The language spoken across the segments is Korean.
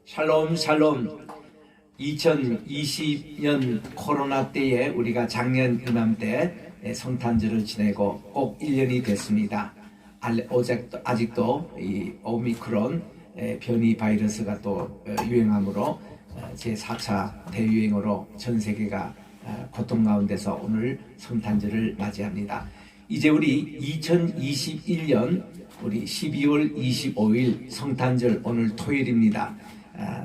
샬롬 샬롬. 2020년 코로나 때에 우리가 작년 이맘때 성탄절을 지내고 꼭 1년이 됐습니다. 아직도 이 오미크론 변이 바이러스가 또 유행하므로 제4차 대유행으로 전 세계가 고통 가운데서 오늘 성탄절을 맞이합니다. 이제 우리 2021년 우리 12월 25일 성탄절 오늘 토요일입니다.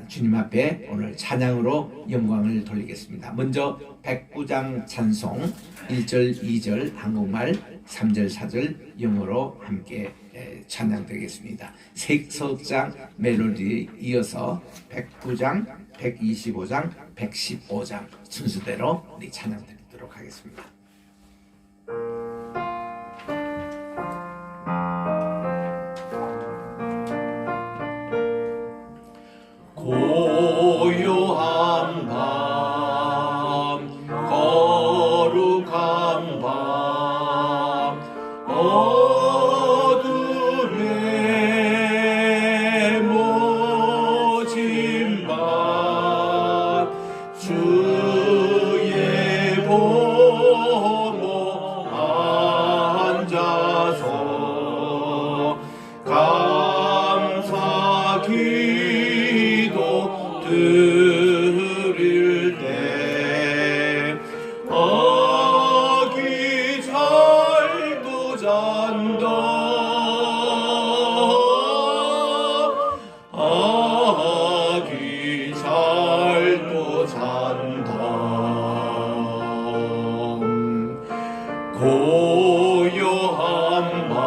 주님 앞에 오늘 찬양으로 영광을 돌리겠습니다. 먼저 백구장 찬송 1절 2절 한국말 3절 4절 영어로 함께 찬양되겠습니다. 색석장 멜로디에 이어서 백구장 125장 115장 순서대로 우리 찬양 드리도록 하겠습니다. 고요한 밤 거룩한 밤 어둠에 모진 밤 주의 보모 앉아서 감사 기도 드릴 때 아기 잘도 잔다 아기 잘도 잔다 고요한 밤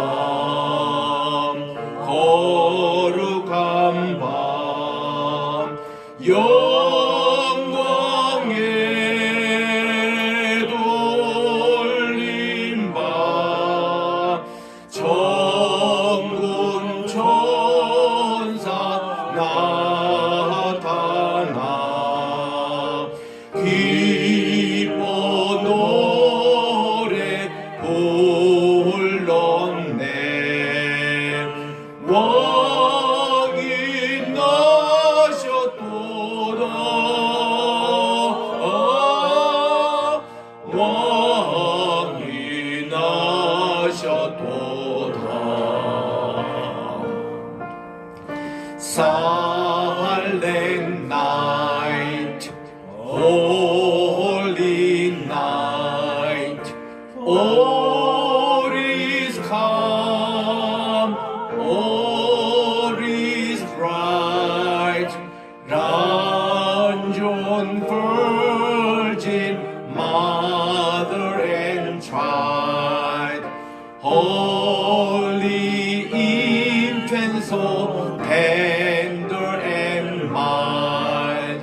거룩한 밤 영광에 돌린 밤 천군 천사 나타나 기뻐 노래 불렀네 왕이 나셨도다 왕이 나셨도다 Silent night holy night all is calm all is bright Ranjon virgin mother and child holy infant so tender and mild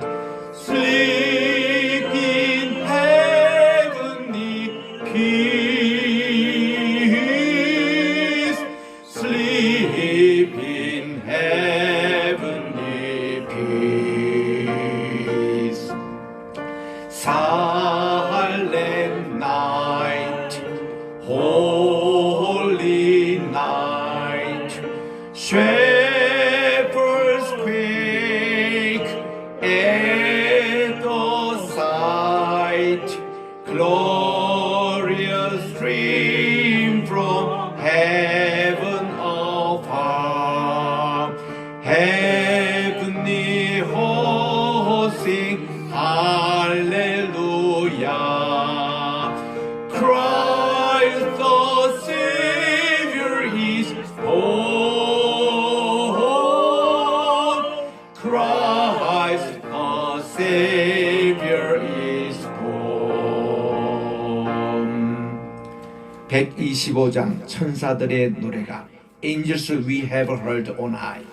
sleep in heavenly peace sleep in heavenly peace silent night holy night shepherds quake at the sight glorious stream from heaven afar heavenly hosts sing hallelujah Christ the Savior is born Christ the Savior is born 125장 천사들의 노래가 Angels we have heard on high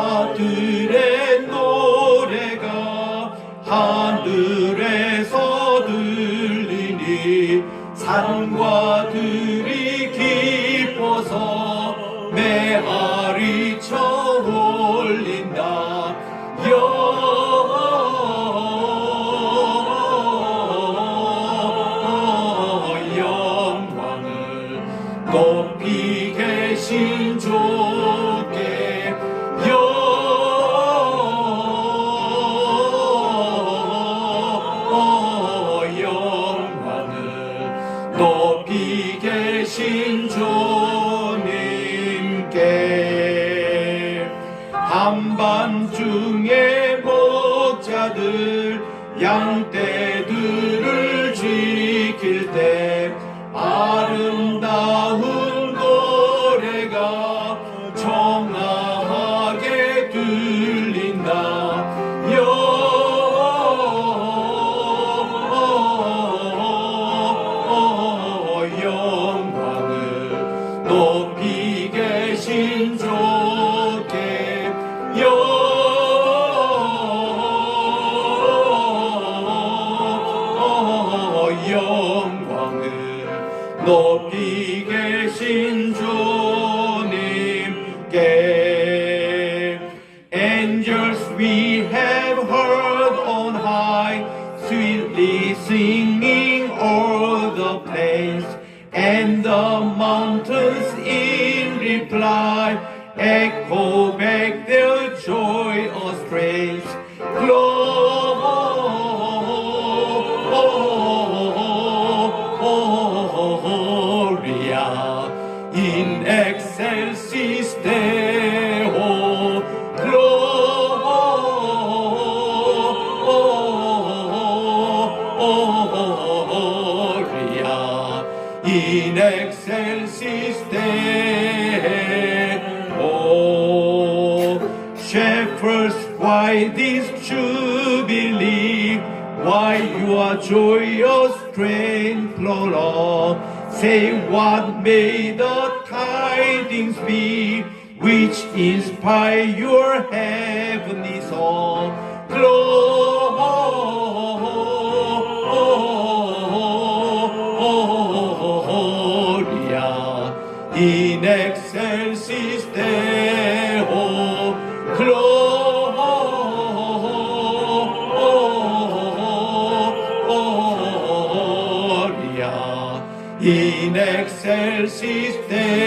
천사들의 노래가 하늘에서 들리니 산과 들이 기뻐서 메아리 쳐 올린다 한밤중에 목자들 양떼들을 지킬 때 아름다운 노래가 청아하게 들린다. 영광을 높이 계신 주께 영광을 높이 계신 주님께. Angels we have heard on high, sweetly singing o'er the plains, and the mountains in reply echo back their joyous praise. Gloria in excelsis Deo. Gloria in excelsis Deo. Shepherds, why this jubilee? Why your joyous strain prolong? Say what may the tidings be which inspire your heavenly song? Gloria in excelsis Deo. Gloria in excelsis Deo.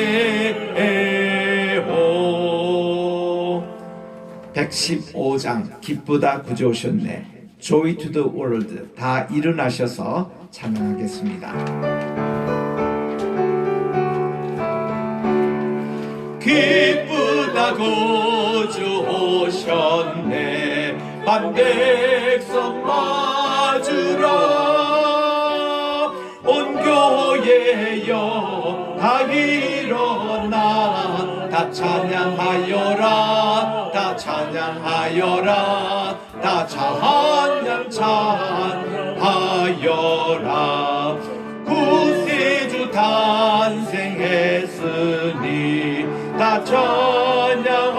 115장 기쁘다 구주 오셨네. Joy to the world. 다 일어나셔서 찬양하겠습니다. 기쁘다 구주 오셨네. 만백성 맞으라. 온 교회여 다 일어나. 다 찬양하여라. 다 찬양하여라. 다 찬양하여라. 구세주 탄생했으니 다 찬양하여라.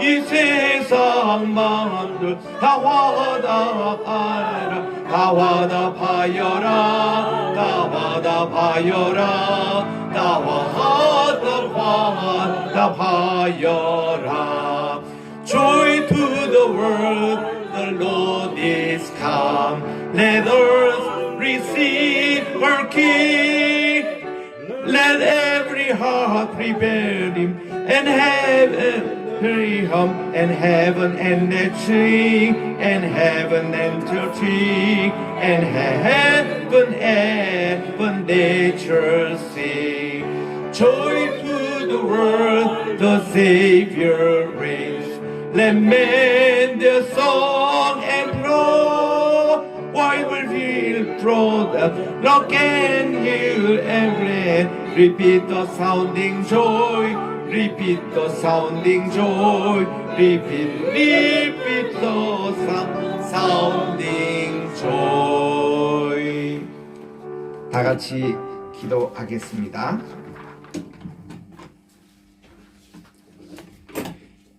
이 세상 마음들 다 화답하여라. 다 화답하여라. 다 화답하여라. 다 화답하여라. Joy to the world, the Lord is come. Let earth receive her King. Let every heart prepare him, and heaven hum, and heaven and earth sing, and heaven and earth sing, and heaven and nature sing. Joy to the world, the Savior reigns. Let men their song employ. Why will he throw the rock and heal every? Repeat the sounding joy. Repeat the sounding joy. Repeat the sounding joy. 다 같이 기도하겠습니다.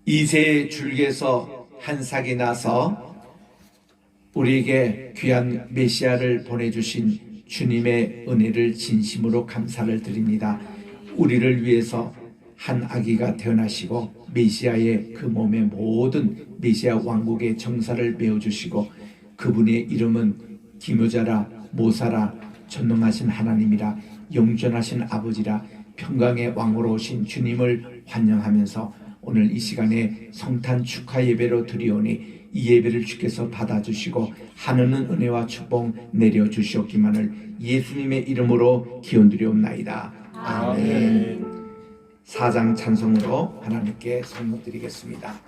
이새의 줄기에서 한 삭이 나서 우리에게 귀한 메시아를 보내주신 주님의 은혜를 진심으로 감사를 드립니다. 우리를 위해서 한 아기가 태어나시고 메시아의 그 몸의 모든 메시아 왕국의 정사를 메워주시고 그분의 이름은 기묘자라 모사라 전능하신 하나님이라 영존하신 아버지라 평강의 왕으로 오신 주님을 환영하면서 오늘 이 시간에 성탄 축하 예배로 드리오니 이 예배를 주께서 받아주시고 하늘은 은혜와 축복 내려주시옵기만을 예수님의 이름으로 기원드리옵나이다. 아멘. 4장 찬송으로 하나님께 선물 드리겠습니다.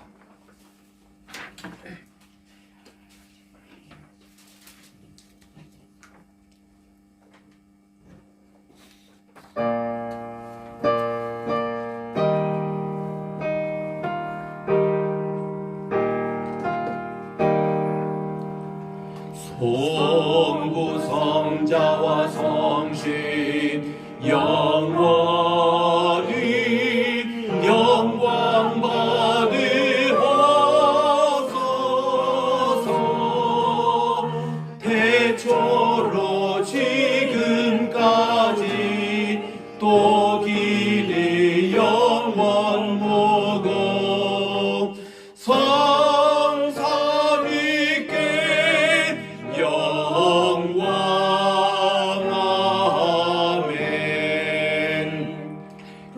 성부 성자와 성신 영원히 영광 받으옵소서. 태초로 지금까지 또 길이 영원 무고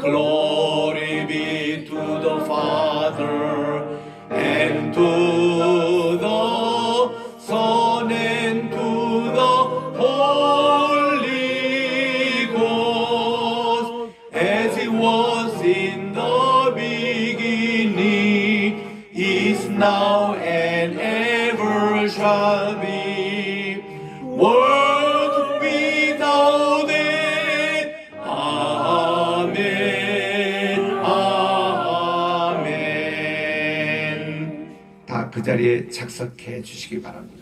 Glory be to the Father, and to the Son, and to the Holy Ghost, as it was in the beginning, is now, and ever shall be, world without end. Amen. Amen. 다 그 자리에 착석해 주시기 바랍니다.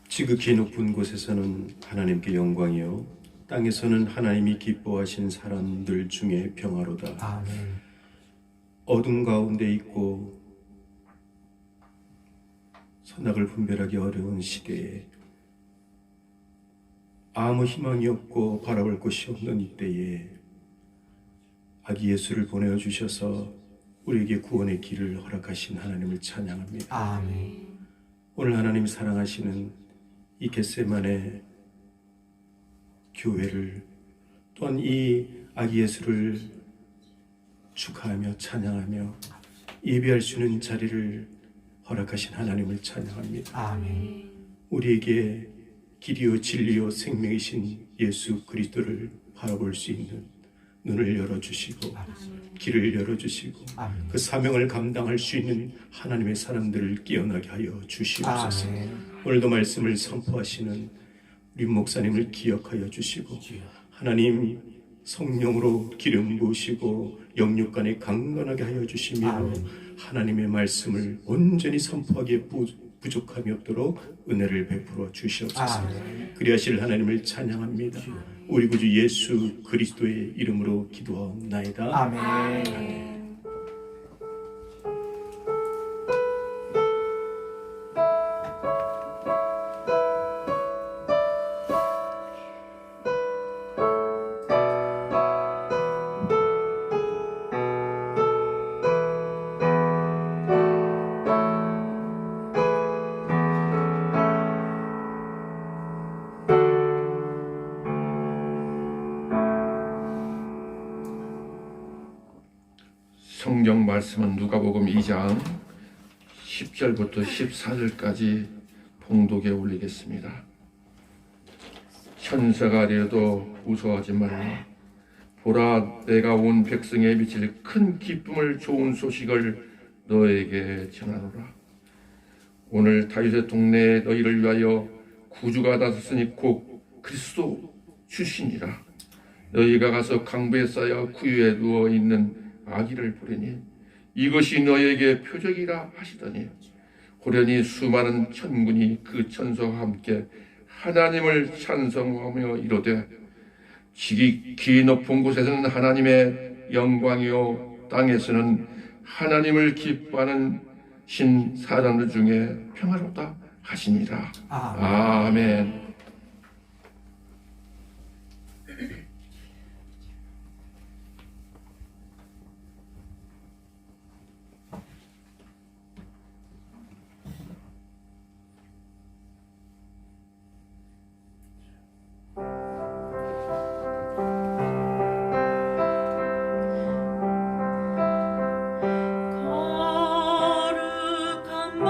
지극히 높은 곳에서는 하나님께 영광이요, 땅에서는 하나님이 기뻐하신 사람들 중에 평화로다. 아멘. 어둠 가운데 있고 선악을 분별하기 어려운 시대에, 아무 희망이 없고 바라볼 곳이 없는 이때에 아기 예수를 보내어 주셔서 우리에게 구원의 길을 허락하신 하나님을 찬양합니다. 아멘. 오늘 하나님 사랑하시는 이 겟세마네 교회를, 또한 이 아기 예수를 축하하며 찬양하며 예배할 수 있는 자리를 허락하신 하나님을 찬양합니다. 아멘. 우리에게 길이요 진리요 생명이신 예수 그리스도를 바라볼 수 있는 눈을 열어주시고 길을 열어주시고 아멘. 그 사명을 감당할 수 있는 하나님의 사람들을 깨어나게 하여 주시옵소서. 아멘. 오늘도 말씀을 선포하시는 우리 목사님을 기억하여 주시고, 하나님 성령으로 기름 부으시고 영육간에 강건하게 하여 주시며 하나님의 말씀을 온전히 선포하기에 부족함이 없도록 은혜를 베풀어 주시옵소서. 그리하실 하나님을 찬양합니다. 우리 구주 예수 그리스도의 이름으로 기도하옵나이다. 아멘. 성경 말씀은 누가복음 2장 10절부터 14절까지 봉독에 올리겠습니다. 천사가 되어도 무서워하지 말라. 보라, 내가 온 백성에 미칠 큰 기쁨을 좋은 소식을 너에게 전하노라. 오늘 다윗의 동네에 너희를 위하여 구주가 나섰으니 곧 그리스도 출신이라. 너희가 가서 강부에 쌓여 구유에 누워 있는 아기를 보리니 이것이 너희에게 표적이라 하시더니, 호련히 수많은 천군이 그 천사와 함께 하나님을 찬송하며 이르되, 지극히 높은 곳에서는 하나님의 영광이요, 땅에서는 하나님을 기뻐하는 신 사람들 중에 평화롭다 하시니라. 아멘. 거룩한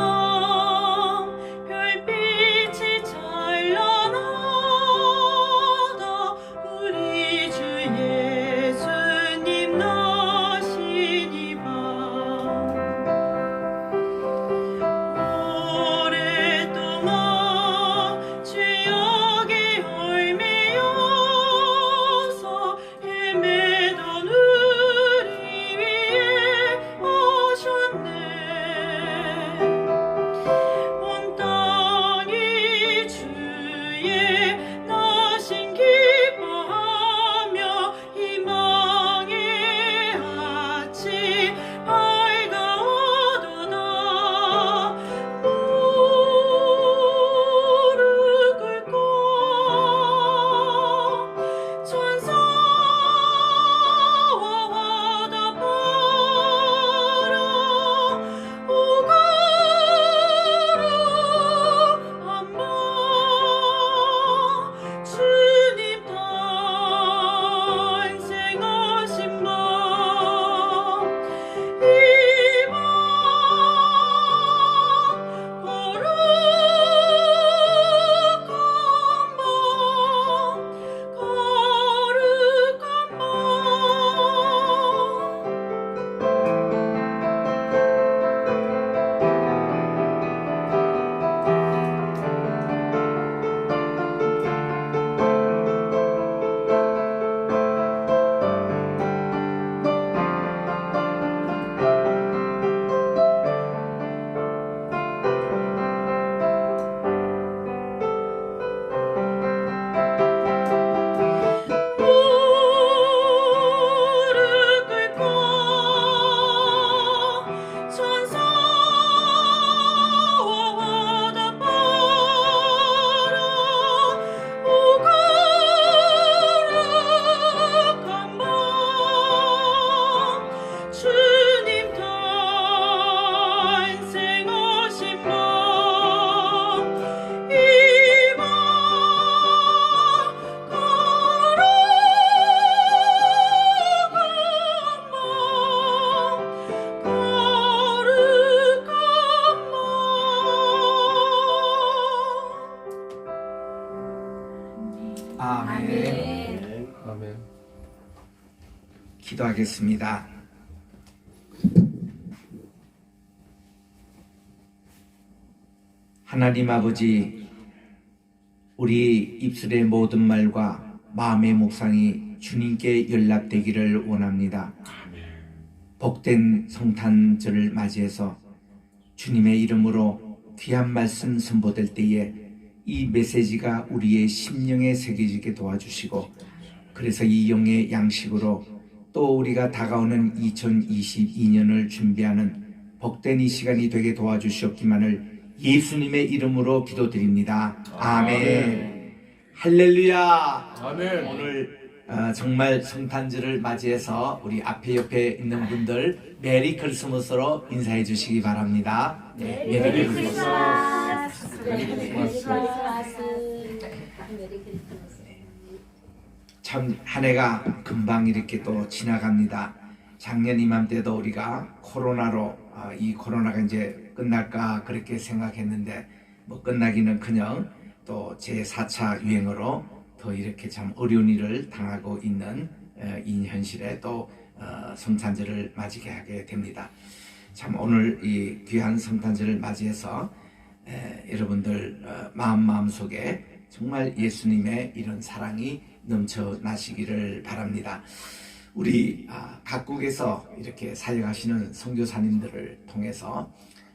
아멘. 아멘. 기도하겠습니다. 하나님 아버지, 우리 입술의 모든 말과 마음의 묵상이 주님께 연락되기를 원합니다. 복된 성탄절을 맞이해서 주님의 이름으로 귀한 말씀 선보될 때에 이 메시지가 우리의 심령에 새겨지게 도와주시고, 그래서 이 영의 양식으로 또 우리가 다가오는 2022년을 준비하는 복된 이 시간이 되게 도와주시옵기만을 예수님의 이름으로 기도드립니다. 아멘. 할렐루야. 아멘. 오늘 정말 성탄절을 맞이해서 우리 앞에 옆에 있는 분들 메리 크리스마스로 인사해 주시기 바랍니다. 네, 메리 크리스마스. 메리 크리스마스. 참 한 해가 금방 이렇게 또 지나갑니다. 작년 이맘때도 우리가 코로나로 이 코로나가 이제 끝날까 그렇게 생각했는데 뭐 끝나기는커녕 또 제4차 유행으로 더 이렇게 참 어려운 일을 당하고 있는 이 현실에 또 성탄절을 맞이하게 하게 됩니다. 참 오늘 이 귀한 성탄절을 맞이해서 여러분들 마음속에 정말 예수님의 이런 사랑이 넘쳐나시기를 바랍니다. 우리 각국에서 이렇게 사역하시는 선교사님들을 통해서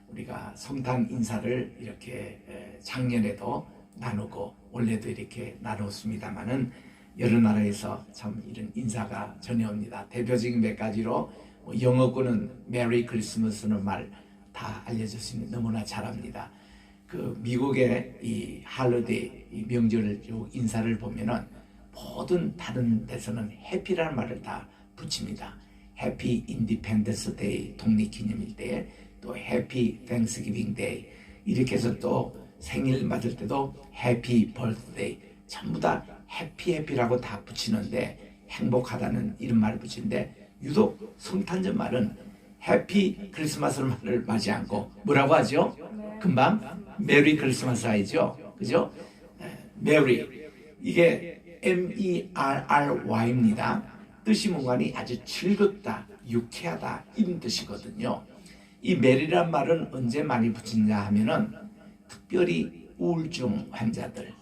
우리가 성탄 인사를 이렇게 작년에도 나누고 올해도 이렇게 나눴습니다만은 여러 나라에서 참 이런 인사가 전해옵니다. 대표적인 몇 가지로 영어권은 메리 크리스마스는 말 다 알려졌으니 너무나 잘합니다. 그 미국의 이 할로데이 이 명절 인사를 보면은 모든 다른 데서는 해피라는 말을 다 붙입니다. 해피 인디펜던스 데이 독립기념일 때에 또 해피 땡스기빙 데이 이렇게 해서 또 생일 맞을 때도 해피 버스데이 전부 다 해피라고 다 붙이는데 행복하다는 이런 말을 붙이는데 유독 성탄절 말은 해피 크리스마스 말을 맞지 않고 뭐라고 하죠? 금방 메리 크리스마스 하죠. 그죠? 메리 이게 MERRY입니다. 뜻이 뭔가니 아주 즐겁다, 유쾌하다 이런 뜻이거든요. 이 메리란 말은 언제 많이 붙이냐 하면은 특별히 우울증 환자들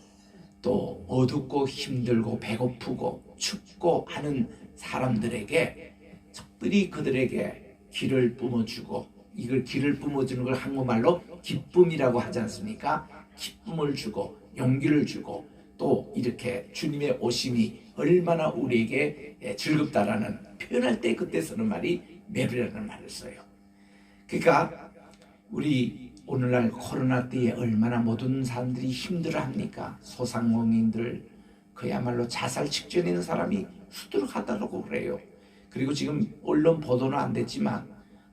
또 어둡고 힘들고 배고프고 춥고 하는 사람들에게 특별히 그들에게 길을 뿜어주고 이걸 길을 뿜어주는 걸 한국말로 기쁨이라고 하지 않습니까? 기쁨을 주고 용기를 주고 또 이렇게 주님의 오심이 얼마나 우리에게 즐겁다라는 표현할 때 그때 쓰는 말이 메리라는 말을 써요. 그러니까 우리 오늘날 코로나 때에 얼마나 모든 사람들이 힘들어합니까? 소상공인들 그야말로 자살 직전에 있는 사람이 수두룩하다고 그래요. 그리고 지금 언론 보도는 안 됐지만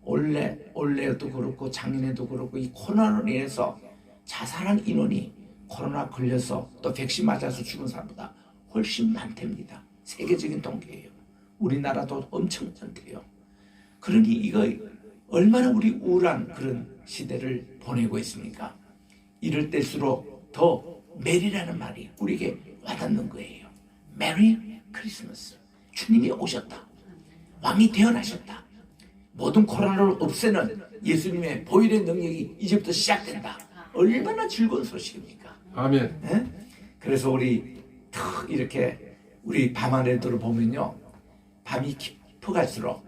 올해도 그렇고 작년에도 그렇고 이 코로나로 인해서 자살한 인원이 코로나 걸려서 또 백신 맞아서 죽은 사람보다 훨씬 많답니다. 세계적인 통계예요. 우리나라도 엄청 많대요. 그러니 이거 얼마나 우리 우울한 그런 시대를 보내고 있습니까? 이럴 때일수록 더 메리라는 말이 우리에게 와닿는 거예요. 메리 크리스마스. 주님이 오셨다. 왕이 태어나셨다. 모든 코로나를 없애는 예수님의 보혈의 능력이 이제부터 시작된다. 얼마나 즐거운 소식입니까? 아멘. 예? 그래서 우리 탁 이렇게 우리 밤하늘도를 보면요, 밤이 깊어갈수록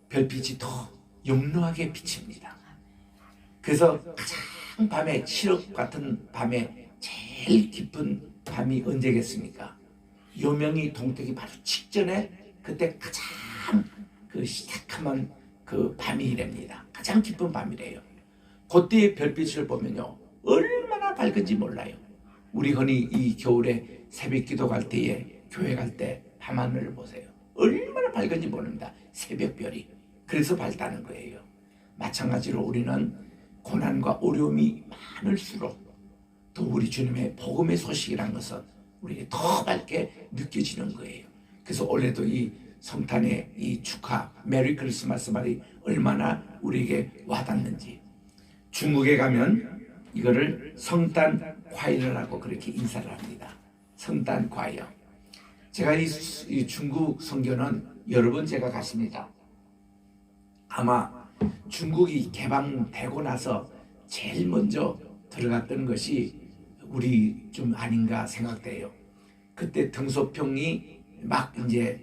별빛이 더 영롱하게 비칩니다. 그래서 가장 밤에 칠흑 같은 밤에 제일 깊은 밤이 언제겠습니까? 요명이 동트기 바로 직전에 그때 가장 그 시작하면 그 밤이랍니다. 가장 깊은 밤이래요. 그때의 별빛을 보면요 얼마나 밝은지 몰라요. 우리 흔히 이 겨울에 새벽 기도 갈 때에 교회 갈 때 밤하늘을 보세요. 얼마나 밝은지 모릅니다. 새벽별이. 그래서 밝다는 거예요. 마찬가지로 우리는 고난과 어려움이 많을수록 또 우리 주님의 복음의 소식이란 것은 우리에게 더 밝게 느껴지는 거예요. 그래서 올해도 이 성탄의 이 축하 메리 크리스마스 말이 얼마나 우리에게 와닿는지. 중국에 가면 이거를 성탄 과일이라고 그렇게 인사를 합니다. 성탄 과요. 제가 이 중국 선교는 여러 번 제가 갔습니다. 아마 중국이 개방되고 나서 제일 먼저 들어갔던 것이 우리 좀 아닌가 생각돼요. 그때 등소평이 막 이제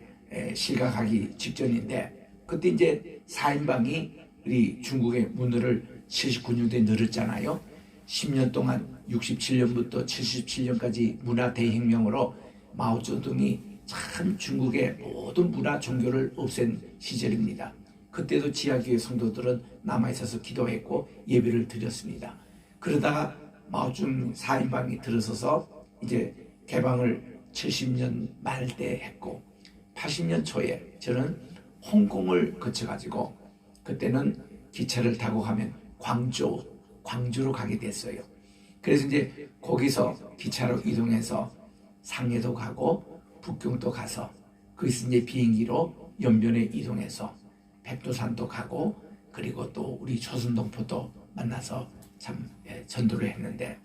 실각하기 직전인데, 그때 이제 4인방이 우리 중국의 문을 79년도에 열었잖아요. 10년 동안 67년부터 77년까지 문화 대혁명으로 마오쩌둥이 참 중국의 모든 문화 종교를 없앤 시절입니다. 그때도 지하교회 성도들은 남아있어서 기도했고 예배를 드렸습니다. 그러다가 마오쩌둥 4인방이 들어서서 이제 개방을 70년 말 때 했고, 80년 초에 저는 홍콩을 거쳐가지고 그때는 기차를 타고 가면 광주로 가게 됐어요. 그래서 이제 거기서 기차로 이동해서 상해도 가고 북경도 가서, 거기서 이제 비행기로 연변에 이동해서 백두산도 가고, 그리고 또 우리 조선동포도 만나서 참 전도를 했는데,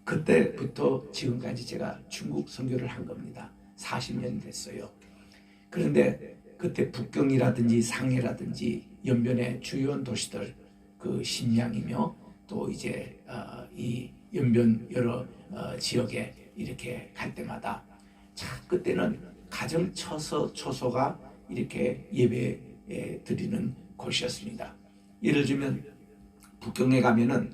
그때부터 지금까지 제가 중국 선교를 한 겁니다. 40년 됐어요. 그런데 그때 북경이라든지 상해라든지 연변의 주요한 도시들, 그 신양이며 또 이제 이 연변 여러 지역에 이렇게 갈 때마다 참 그때는 가정 처소가 이렇게 예배 드리는 곳이었습니다. 예를 들면 북경에 가면은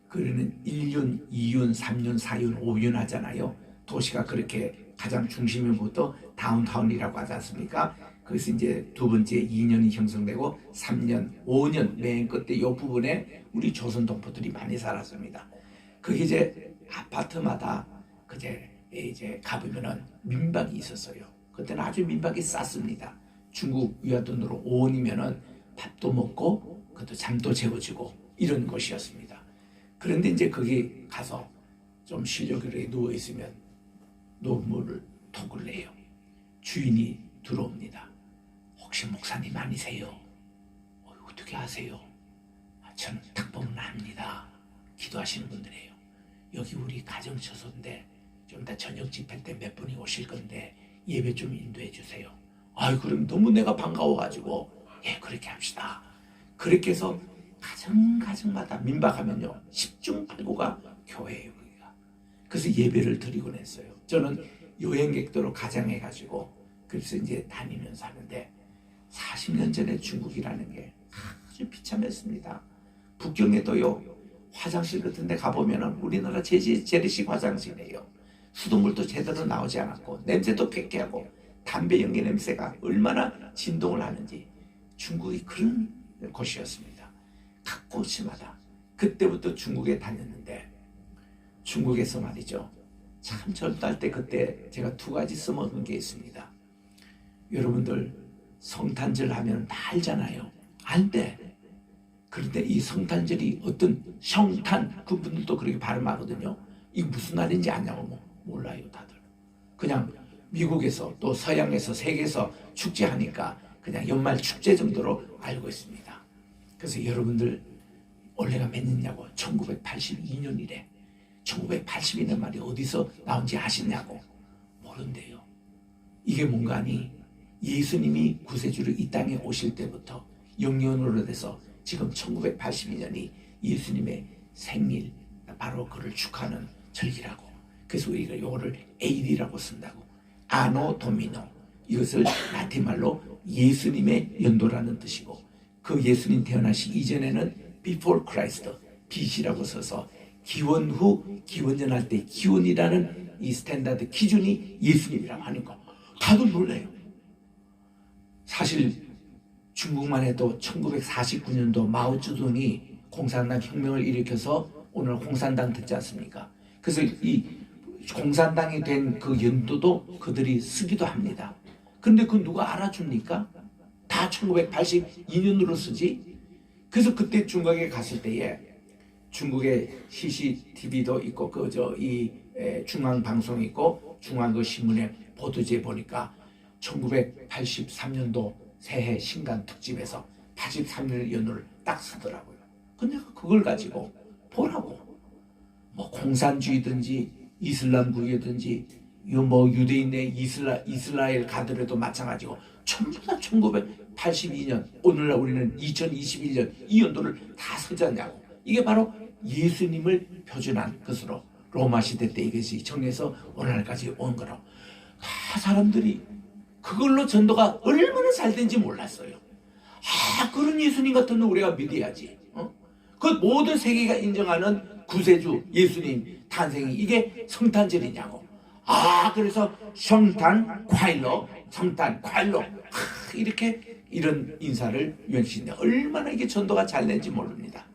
그러는 1윤, 2윤, 3윤, 4윤, 5윤 하잖아요. 도시가 그렇게 가장 중심부터 다운타운이라고 하지 않습니까? 그래서 이제 두 번째 2년이 형성되고 3년, 5년 맨 끝에 이 부분에 우리 조선 동포들이 많이 살았습니다. 그게 이제 아파트마다 이제 가보면은 민박이 있었어요. 그때는 아주 민박이 쌌습니다. 중국 위안돈으로 5원이면은 밥도 먹고 그것도 잠도 재워지고 이런 곳이었습니다. 그런데 이제 거기 가서 좀 실력으로 누워 있으면 노물을 톡을 내요. 주인이 들어옵니다. 혹시 목사님 아니세요? 어떻게 아세요? 저는 딱 보면 압니다. 기도하시는 분들이에요. 여기 우리 가정처소인데 좀 이따 저녁 집회 때 몇 분이 오실 건데 예배 좀 인도해 주세요. 아이, 그럼 너무 내가 반가워가지고 예, 그렇게 합시다. 그렇게 해서 가정마다 민박하면요 10중 8구가 교회예요. 거기가. 그래서 예배를 드리곤 했어요. 저는 여행객도로 가장해가지고 그래서 이제 다니면서 하는데, 40년 전에 중국이라는 게 아주 비참했습니다. 북경에도요 화장실 같은 데 가보면은 우리나라 재래식 화장실이에요. 수돗물도 제대로 나오지 않았고 냄새도 쾌쾌하고 담배 연기 냄새가 얼마나 진동을 하는지, 중국이 그런 곳이었습니다. 각 곳마다. 그때부터 중국에 다녔는데, 중국에서 말이죠, 참 젊을 때 그때 제가 두 가지 써먹은 게 있습니다. 여러분들 성탄절 하면 다 알잖아요. 안돼. 그런데 이 성탄절이 어떤 성탄, 그분들도 그렇게 발음하거든요. 이게 무슨 날인지 아냐고 몰라요 다들. 그냥 미국에서 또 서양에서 세계에서 축제하니까 그냥 연말 축제 정도로 알고 있습니다. 그래서 여러분들 올해가 몇 년이냐고, 1982년이래. 1982년 말이 어디서 나온지 아시냐고. 모른대요. 이게 뭔가 하니 예수님이 구세주로 이 땅에 오실 때부터 영년으로 돼서 지금 1982년이 예수님의 생일, 바로 그를 축하하는 절기라고. 그래서 우리가 이거를 AD라고 쓴다고. 아노 도미노. 이것을 라틴말로 예수님의 연도라는 뜻이고, 그 예수님 태어나시 이전에는 Before Christ, BC라고 써서 기원 후 기원전 할 때 기원이라는 이 스탠다드 기준이 예수님이라고 하니까 다들 놀래요. 사실 중국만 해도 1949년도 마오쩌둥이 공산당 혁명을 일으켜서 오늘 공산당 듣지 않습니까? 그래서 이 공산당이 된 그 연도도 그들이 쓰기도 합니다. 근데 그 누가 알아줍니까? 다 1982년으로 쓰지. 그래서 그때 중국에 갔을 때에 중국의 CCTV도 있고 이 중앙 방송 있고 중앙 그 신문에 보도지에 보니까 1983년도 새해 신간 특집에서 83년 연도를 딱 쓰더라고요. 근데 그걸 가지고 보라고. 뭐 공산주의든지 이슬람국이든지 뭐 유대인의 이스라엘 가더라도 마찬가지고 전부 다 1982년 오늘날 우리는 2021년 이 연도를 다 서지 않냐고. 이게 바로 예수님을 표준한 것으로 로마 시대 때 이것이 정해서 오늘날까지 온 거로 다 사람들이 그걸로 전도가 얼마나 잘 된지 몰랐어요. 그런 예수님 같은 놈 우리가 믿어야지. 그 모든 세계가 인정하는 구세주 예수님 탄생이 이게 성탄절이냐고. 그래서 성탄 과일로 이렇게 이런 인사를 유행시키는데 얼마나 이게 전도가 잘 된지 모릅니다.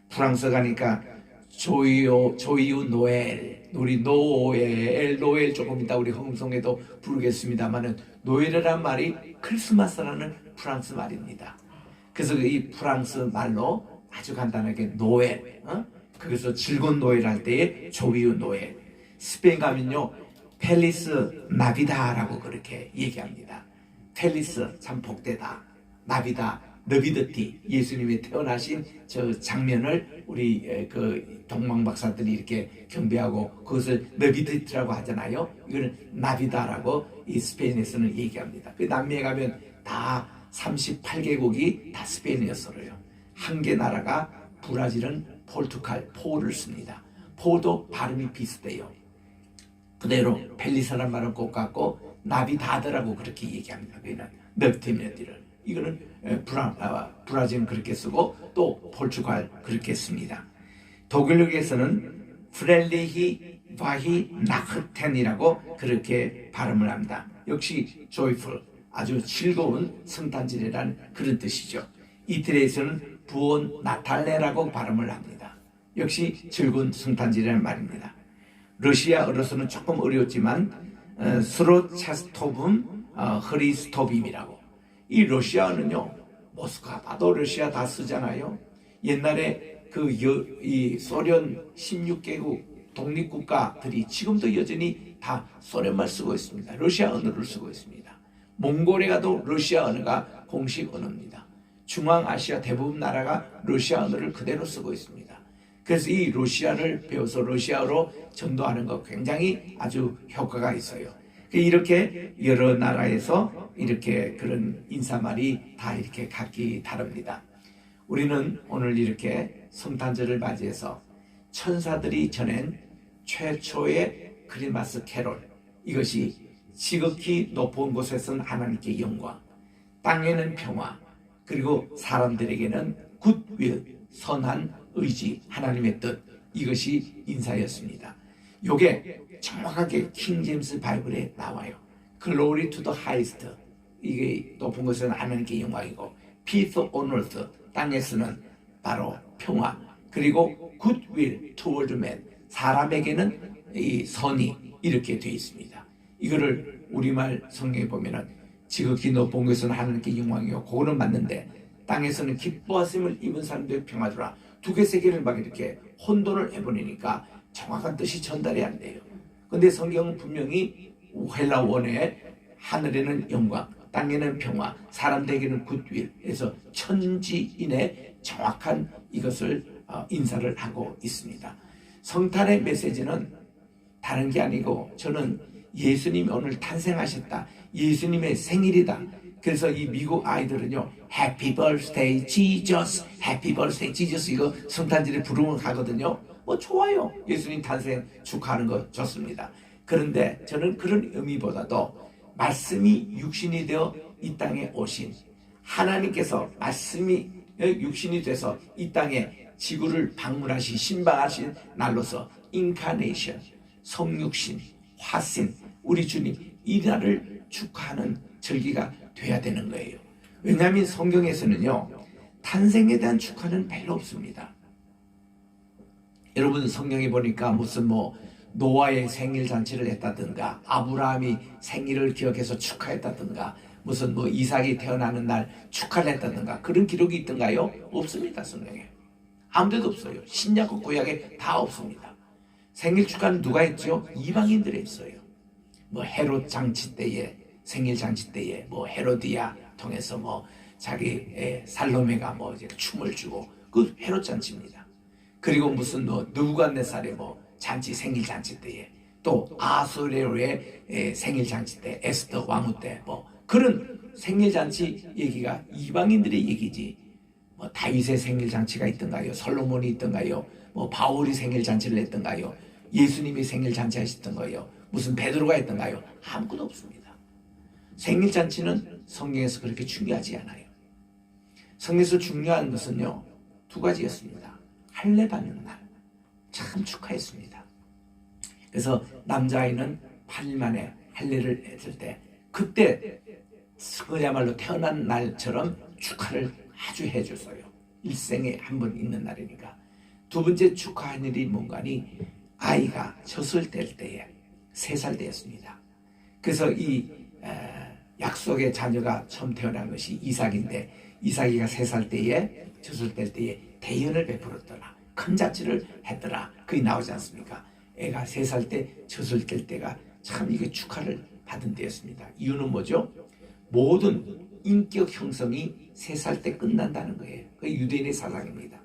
프랑스 가니까 조이유 노엘, 우리 노엘 조금 이따 우리 흥성에도 부르겠습니다만은 노엘이라는 말이 크리스마스라는 프랑스 말입니다. 그래서 이 프랑스 말로 아주 간단하게 노엘, 그래서 즐거운 노엘 할 때의 조이유 노엘. 스페인 가면요 펠리스 나비다라고 그렇게 얘기합니다. 펠리스 참 복되다, 나비다 너비드티 예수님이 태어나신 저 장면을 우리 그 동방 박사들이 이렇게 경배하고 그것을 너비드티라고 하잖아요. 이거는 나비다라고 이 스페인에서는 얘기합니다. 그 남미에 가면 다 38개국이 다 스페인이었어요. 한 개 나라가 브라질은 포르투갈 포를 씁니다. 포도 발음이 비슷해요. 그대로 펠리스라는 말은 꼭 같고 나비다드라고 그렇게 얘기합니다. 그는 너비티메디를 이거는 브라질은 그렇게 쓰고 또 포르투갈 그렇게 씁니다. 독일역에서는 프렐리히 바히 나흐텐이라고 그렇게 발음을 합니다. 역시 joyful 아주 즐거운 성탄절이라는 그런 뜻이죠. 이태리에서는 부온 나탈레라고 발음을 합니다. 역시 즐거운 성탄절이라는 말입니다. 러시아어로서는 조금 어려웠지만 스로차스토빔 흐리스토빔이라고. 이 러시아어는요 모스크바 봐도 러시아 다 쓰잖아요. 옛날에 이 소련 16개국 독립국가들이 지금도 여전히 다 소련말 쓰고 있습니다. 러시아 언어를 쓰고 있습니다. 몽골에 가도 러시아 언어가 공식 언어입니다. 중앙아시아 대부분 나라가 러시아 언어를 그대로 쓰고 있습니다. 그래서 이 러시아를 배워서 러시아어로 전도하는 거 굉장히 아주 효과가 있어요. 이렇게 여러 나라에서 이렇게 그런 인사말이 다 이렇게 각기 다릅니다. 우리는 오늘 이렇게 성탄절을 맞이해서 천사들이 전한 최초의 크리스마스 캐롤, 이것이 지극히 높은 곳에서는 하나님께 영광, 땅에는 평화, 그리고 사람들에게는 굿윌, 선한 의지, 하나님의 뜻, 이것이 인사였습니다. 요게 정확하게 킹 제임스 바이블에 나와요. Glory to the highest, 이게 높은 것은 하나님께 영광이고, Peace on earth, 땅에서는 바로 평화, 그리고 Goodwill toward men, 사람에게는 이 선이 이렇게 되어 있습니다. 이거를 우리말 성경에 보면은 지극히 높은 것은 하나님께 영광이요, 그거는 맞는데 땅에서는 기뻐하심을 입은 사람들의 평화주라, 두 개 세 개를 막 이렇게 혼돈을 해버리니까 정확한 뜻이 전달이 안 돼요. 근데 성경은 분명히 헬라 원어에 하늘에는 영광, 땅에는 평화, 사람들에게는 굿윌, 그래서 천지인의 정확한 이것을 인사를 하고 있습니다. 성탄의 메시지는 다른 게 아니고, 저는 예수님이 오늘 탄생하셨다, 예수님의 생일이다. 그래서 이 미국 아이들은요, Happy Birthday Jesus, Happy Birthday Jesus, 이거 성탄절에 부르면 가거든요. 뭐 좋아요, 예수님 탄생 축하하는 거 좋습니다. 그런데 저는 그런 의미보다도 말씀이 육신이 되어 이 땅에 오신 하나님께서, 말씀이 육신이 돼서 이 땅에 지구를 방문하신, 신방하신 날로서 인카네이션, 성육신, 화신, 우리 주님 이 날을 축하하는 절기가 돼야 되는 거예요. 왜냐하면 성경에서는요, 탄생에 대한 축하는 별로 없습니다. 여러분 성경에 보니까 무슨 뭐 노아의 생일 잔치를 했다든가, 아브라함이 생일을 기억해서 축하했다든가, 무슨 뭐 이삭이 태어나는 날 축하를 했다든가, 그런 기록이 있던가요? 없습니다. 성경에 아무데도 없어요. 신약과 구약에 다 없습니다. 생일 축하는 누가 했죠? 이방인들이 했어요. 뭐 헤롯 장치 때에, 생일 잔치 때에 뭐 헤로디아 통해서 뭐 자기 살로메가 뭐 이제 춤을 추고, 그 헤롯 잔치입니다. 그리고 무슨 뭐 누구간네살의 뭐 잔치, 생일 잔치 때에 또 아수레로의 생일 잔치 때, 에스더 왕후 때 뭐 그런 생일 잔치 얘기가 이방인들의 얘기지. 뭐 다윗의 생일 잔치가 있던가요? 솔로몬이 있던가요? 뭐 바울이 생일 잔치를 했던가요? 예수님이 생일 잔치 하셨던 거예요? 무슨 베드로가 했던가요? 아무것도 없습니다. 생일 잔치는 성경에서 그렇게 중요하지 않아요. 성경에서 중요한 것은요, 두 가지였습니다. 할례 받는 날, 참 축하했습니다. 그래서 남자아이는 8일 만에 할례를 했을 때, 그때 그야말로 태어난 날처럼 축하를 아주 해줬어요. 일생에 한 번 있는 날이니까. 두 번째 축하한 일이 뭔가니, 아이가 젖을 뗄 때에 3살 때였습니다. 그래서 이 약속의 자녀가 처음 태어난 것이 이삭인데, 이삭이가 3살 때에 젖을 뗄 때에 대연을 베풀었더라, 큰 잔치를 했더라, 그게 나오지 않습니까? 애가 3살 때 젖을 뗄 때가 참 이게 축하를 받은 때였습니다. 이유는 뭐죠? 모든 인격 형성이 3살 때 끝난다는 거예요. 그게 유대인의 사상입니다.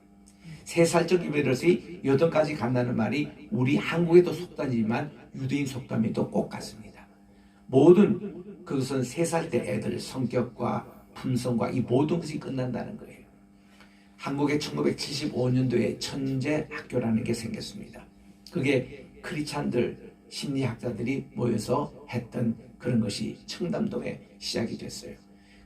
3살적 이베르스이 8가지 간다는 말이 우리 한국에도 속담이지만 유대인 속담에도 꼭 같습니다. 모든 그것은 3살 때 애들 성격과 품성과 이 모든 것이 끝난다는 거예요. 한국에 1975년도에 천재 학교라는 게 생겼습니다. 그게 크리스찬들 심리학자들이 모여서 했던 그런 것이 청담동에 시작이 됐어요.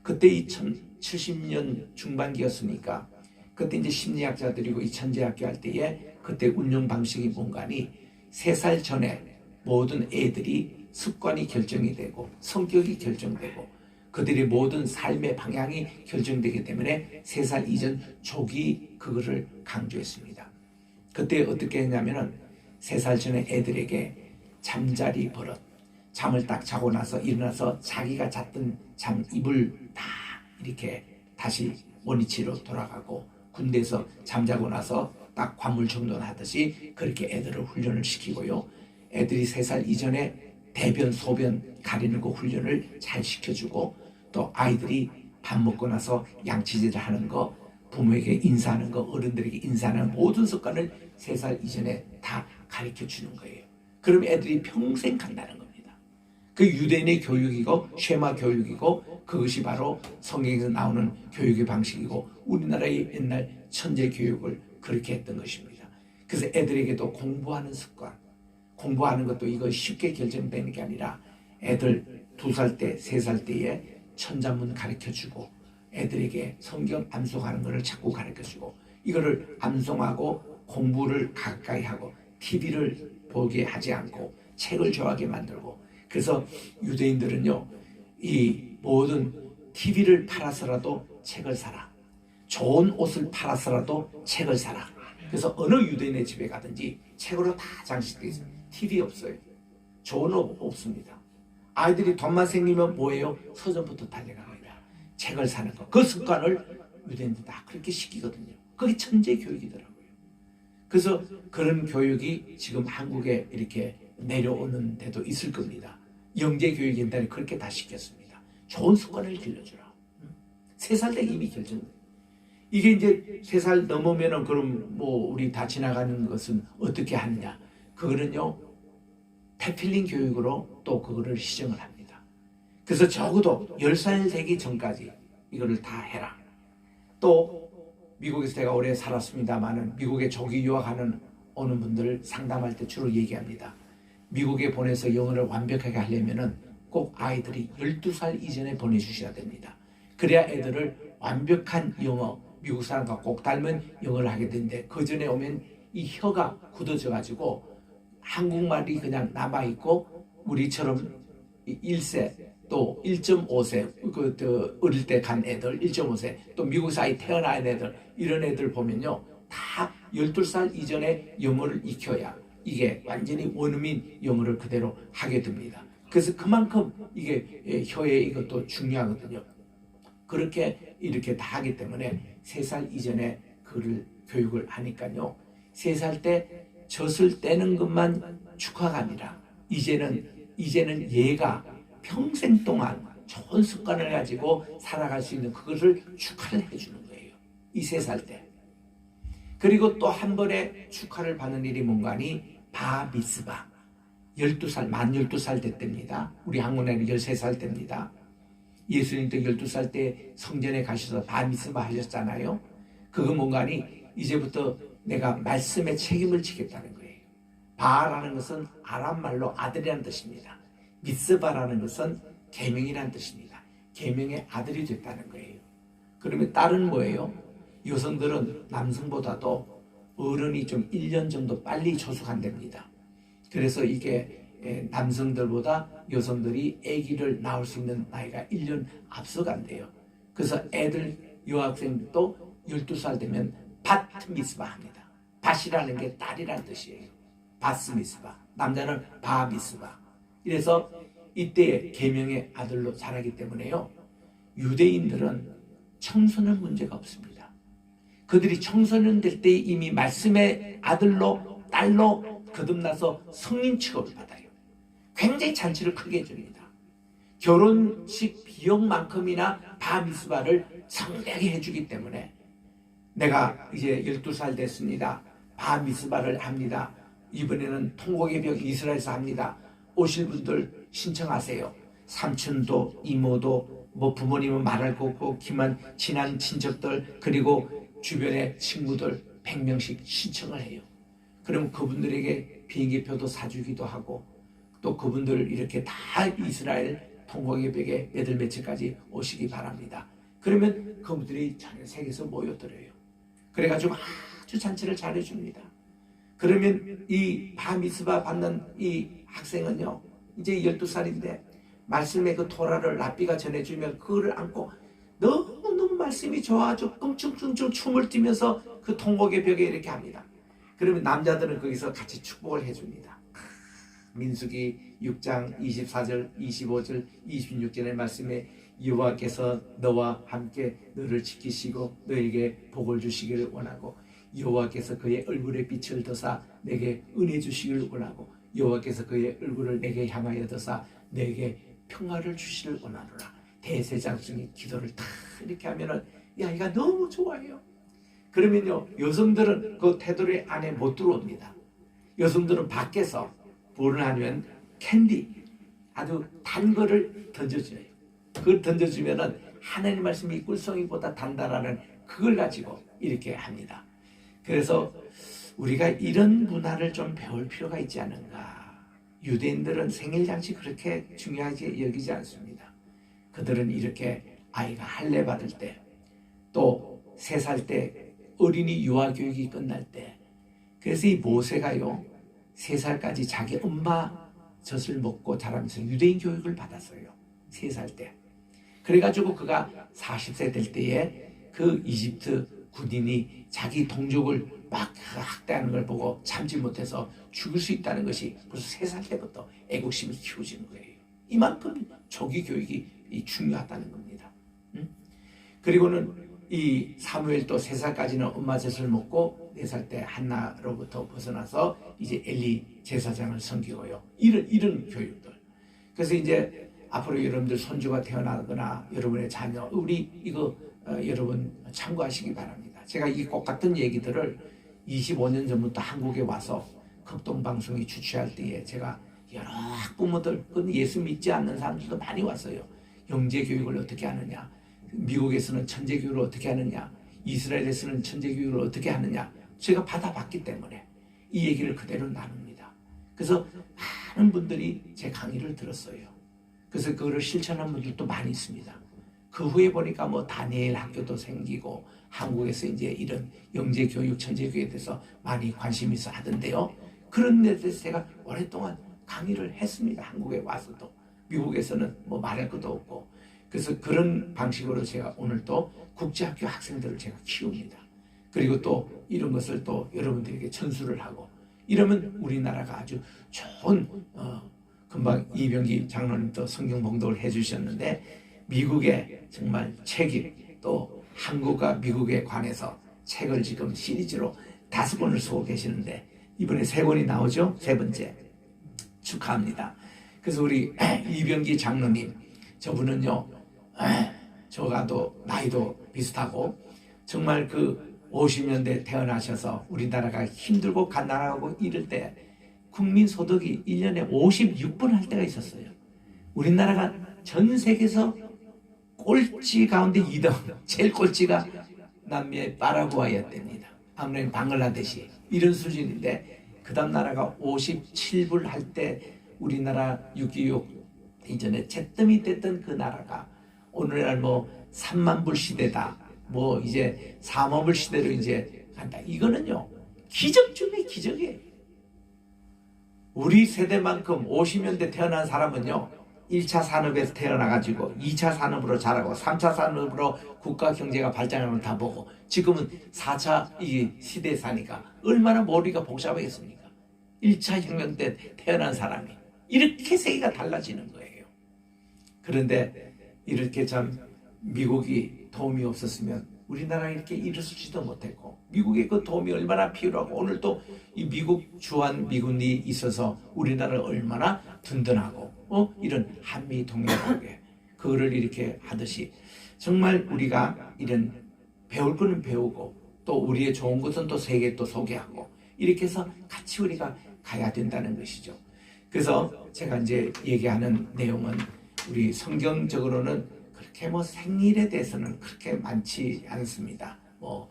그때 2070년 중반기였으니까 그때 이제 심리학자들이고 이 천재학교 할 때에 그때 운영 방식이 뭔가니 3살 전에 모든 애들이 습관이 결정이 되고 성격이 결정되고 그들의 모든 삶의 방향이 결정되기 때문에 3살 이전 조기 그거를 강조했습니다. 그때 어떻게 했냐면은 3살 전에 애들에게 잠자리 버릇, 잠을 딱 자고 나서 일어나서 자기가 잤던 잠 이불 다 이렇게 다시 원위치로 돌아가고 군대에서 잠자고 나서 딱 관물 정돈하듯이 그렇게 애들을 훈련을 시키고요. 애들이 3살 이전에 대변, 소변 가리는 거 훈련을 잘 시켜주고 또 아이들이 밥 먹고 나서 양치질을 하는 거, 부모에게 인사하는 거, 어른들에게 인사하는 모든 습관을 3살 이전에 다 가르쳐 주는 거예요. 그럼 애들이 평생 간다는 겁니다. 그 유대인의 교육이고 쉐마 교육이고 그것이 바로 성경에서 나오는 교육의 방식이고 우리나라의 옛날 천재 교육을 그렇게 했던 것입니다. 그래서 애들에게도 공부하는 습관, 공부하는 것도 이거 쉽게 결정되는 게 아니라 애들 2살 때, 3살 때에 천자문 가르쳐주고 애들에게 성경 암송하는 것을 자꾸 가르쳐주고 이거를 암송하고 공부를 가까이 하고 TV를 보게 하지 않고 책을 좋아하게 만들고 그래서 유대인들은요 이 모든 TV를 팔아서라도 책을 사라, 좋은 옷을 팔아서라도 책을 사라. 그래서 어느 유대인의 집에 가든지 책으로 다 장식되어 있어요. TV 없어요. 좋은 옷 없습니다. 아이들이 돈만 생기면 뭐예요? 서점부터 달려갑니다. 책을 사는 거. 그 습관을 유대인들 다 그렇게 시키거든요. 그게 천재 교육이더라고요. 그래서 그런 교육이 지금 한국에 이렇게 내려오는 데도 있을 겁니다. 영재 교육 옛날에 그렇게 다 시켰습니다. 좋은 습관을 길러주라. 3살 때 이미 결정돼. 이게 이제 3살 넘으면은 그럼 뭐 우리 다 지나가는 것은 어떻게 하느냐? 그거는요 태필린 교육으로 또 그거를 시정을 합니다. 그래서 적어도 10살 되기 전까지 이거를 다 해라. 또 미국에서 제가 오래 살았습니다만은 미국에 조기 유학하는 오는 분들 상담할 때 주로 얘기합니다. 미국에 보내서 영어를 완벽하게 하려면은 꼭 아이들이 12살 이전에 보내주셔야 됩니다. 그래야 애들을 완벽한 영어, 미국 사람과 꼭 닮은 영어를 하게 되는데 그 전에 오면 이 혀가 굳어져 가지고 한국말이 그냥 남아있고 우리처럼 1세 또 1.5세 어릴 때 간 애들 1.5세 또 미국에서 아이 태어난 애들 이런 애들 보면요 다 12살 이전에 영어를 익혀야 이게 완전히 원어민 영어를 그대로 하게 됩니다. 그래서 그만큼 이게 혀의 이것도 중요하거든요. 그렇게 이렇게 다 하기 때문에 3살 이전에 그를 교육을 하니까요 3살 때 젖을 떼는 것만 축하가 아니라 이제는 얘가 평생 동안 좋은 습관을 가지고 살아갈 수 있는 그것을 축하를 해주는 거예요. 이 3살 때. 그리고 또 한 번에 축하를 받는 일이 뭔가니 바미스바. 12살, 만 12살 됐답니다. 우리 학문에는 13살 때입니다. 예수님도 12살 때 성전에 가셔서 바미스바 하셨잖아요. 그거 뭔가니 이제부터 내가 말씀의 책임을 지겠다는 거예요. 바라는 것은 아람 말로 아들이라는 뜻입니다. 미스바라는 것은 계명이라는 뜻입니다. 계명의 아들이 됐다는 거예요. 그러면 딸은 뭐예요? 여성들은 남성보다도 어른이 좀 1년 정도 빨리 조숙한답니다. 그래서 이게 남성들보다 여성들이 아기를 낳을 수 있는 나이가 1년 앞서간대요. 그래서 애들 여학생도 12살 되면 밭 미스바 합니다. 밭이라는 게 딸이라는 뜻이에요. 바스 미스바. 남자는 바 미스바. 이래서 이때 계명의 아들로 자라기 때문에요. 유대인들은 청소년 문제가 없습니다. 그들이 청소년 될 때 이미 말씀의 아들로 딸로 거듭나서 성인 취급을 받아요. 굉장히 잔치를 크게 해줍니다. 결혼식 비용만큼이나 바미스바를 성대하게 해주기 때문에 내가 이제 12살 됐습니다. 바미스바를 합니다. 이번에는 통곡의 벽 이스라엘에서 합니다. 오실 분들 신청하세요. 삼촌도 이모도 뭐 부모님은 말할 거 없고 기만 친한 친척들 그리고 주변의 친구들 100명씩 신청을 해요. 그럼 그분들에게 비행기표도 사주기도 하고 또 그분들 이렇게 다 이스라엘 통곡의 벽에 몇월 며칠까지 오시기 바랍니다. 그러면 그분들이 전 세계에서 모여들어요. 그래가지고 아주 잔치를 잘해줍니다. 그러면 이 바미스바 받는 이 학생은요 이제 12살인데 말씀의 그 토라를 랍비가 전해주면 그거를 안고 너무너무 말씀이 좋아가지고 끙충끙충 춤을 뛰면서 그 통곡의 벽에 이렇게 합니다. 그러면 남자들은 거기서 같이 축복을 해줍니다. 민수기 6장 24절 25절 26절의 말씀에 여호와께서 너와 함께 너를 지키시고 너에게 복을 주시기를 원하고 여호와께서 그의 얼굴에 빛을 더사 내게 은혜 주시기를 원하고 여호와께서 그의 얼굴을 내게 향하여 더사 내게 평화를 주시기를 원하노라. 대제사장이 기도를 다 이렇게 하면은 이 아이가 너무 좋아해요. 그러면요 여성들은 그 테두리 안에 못 들어옵니다. 여성들은 밖에서 뭐를 하면 캔디 아주 단 거를 던져줘요. 그걸 던져주면은 하나님 말씀이 꿀송이보다 단단하는 그걸 가지고 이렇게 합니다. 그래서 우리가 이런 문화를 좀 배울 필요가 있지 않은가. 유대인들은 생일잔치 그렇게 중요하게 여기지 않습니다. 그들은 이렇게 아이가 할례 받을 때 또 3살 때 어린이 유아교육이 끝날 때 그래서 이 모세가요 3살까지 자기 엄마 젖을 먹고 자라면서 유대인 교육을 받았어요. 3살 때. 그래가지고 그가 40세 될 때에 그 이집트 군인이 자기 동족을 막 학대하는 걸 보고 참지 못해서 죽을 수 있다는 것이 벌써 3살 때부터 애국심이 키워지는 거예요. 이만큼 조기 교육이 중요하다는 겁니다. 그리고는 이 사무엘도 3살까지는 엄마 젖을 먹고 4살 때 한나로부터 벗어나서 이제 엘리 제사장을 섬기고요. 이런 교육들. 그래서 이제 앞으로 여러분들 손주가 태어나거나 여러분의 자녀 우리 이거 여러분 참고하시기 바랍니다. 제가 이 꼭 같은 얘기들을 25년 전부터 한국에 와서 극동방송이 주최할 때에 제가 여러 학부모들 예수 믿지 않는 사람들도 많이 왔어요. 영재교육을 어떻게 하느냐, 미국에서는 천재교육을 어떻게 하느냐, 이스라엘에서는 천재교육을 어떻게 하느냐 제가 받아봤기 때문에 이 얘기를 그대로 나눕니다. 그래서 많은 분들이 제 강의를 들었어요. 그래서 그거를 실천한 분들도 많이 있습니다. 그 후에 보니까 뭐 다니엘 학교도 생기고 한국에서 이제 이런 영재교육, 천재교육에 대해서 많이 관심이 있어 하던데요. 그런 데 대해서 제가 오랫동안 강의를 했습니다. 한국에 와서도. 미국에서는 뭐 말할 것도 없고. 그래서 그런 방식으로 제가 오늘 또 국제학교 학생들을 제가 키웁니다. 그리고 또 이런 것을 또 여러분들에게 전수를 하고 이러면 우리나라가 아주 좋은 금방 이병기 장로님도 성경 봉독을 해주셨는데 미국의 정말 책임 또 한국과 미국에 관해서 책을 지금 시리즈로 5권을 쓰고 계시는데 이번에 3권이 나오죠. 3번째 축하합니다. 그래서 우리 이병기 장로님 저분은요 저가도 나이도 비슷하고 정말 그 50년대 태어나셔서 우리나라가 힘들고 갓난하고 이럴 때 국민 소득이 1년에 56번 할 때가 있었어요. 우리나라가 전 세계에서 꼴찌 가운데 2등, 제일 꼴찌가 남미의 파라과이였답니다. 아무래도 방글라데시 이런 수준인데 그 다음 나라가 57불 할 때 우리나라 6.26 이전에 잿더미 됐던 그 나라가 오늘날 뭐 3만 불 시대다, 뭐 이제 4만 불 시대로 이제 간다. 이거는요 기적 중의 기적이에요. 우리 세대만큼 50년대 태어난 사람은요 1차 산업에서 태어나가지고 2차 산업으로 자라고 3차 산업으로 국가 경제가 발전하는 걸 다 보고 지금은 4차 이 시대에 사니까 얼마나 머리가 복잡하겠습니까? 1차 혁명 때 태어난 사람이 이렇게 세계가 달라지는 거예요. 그런데 이렇게 참 미국이 도움이 없었으면 우리나라 이렇게 일어서지도 못했고 미국의 그 도움이 얼마나 필요하고 오늘 또 이 미국 주한 미군이 있어서 우리나라를 얼마나 든든하고 이런 한미 동맹관계 그거를 이렇게 하듯이 정말 우리가 이런 배울 거는 배우고 또 우리의 좋은 것은 또 세계에 또 소개하고 이렇게 해서 같이 우리가 가야 된다는 것이죠. 그래서 제가 이제 얘기하는 내용은 우리 성경적으로는 그렇게 뭐 생일에 대해서는 그렇게 많지 않습니다. 뭐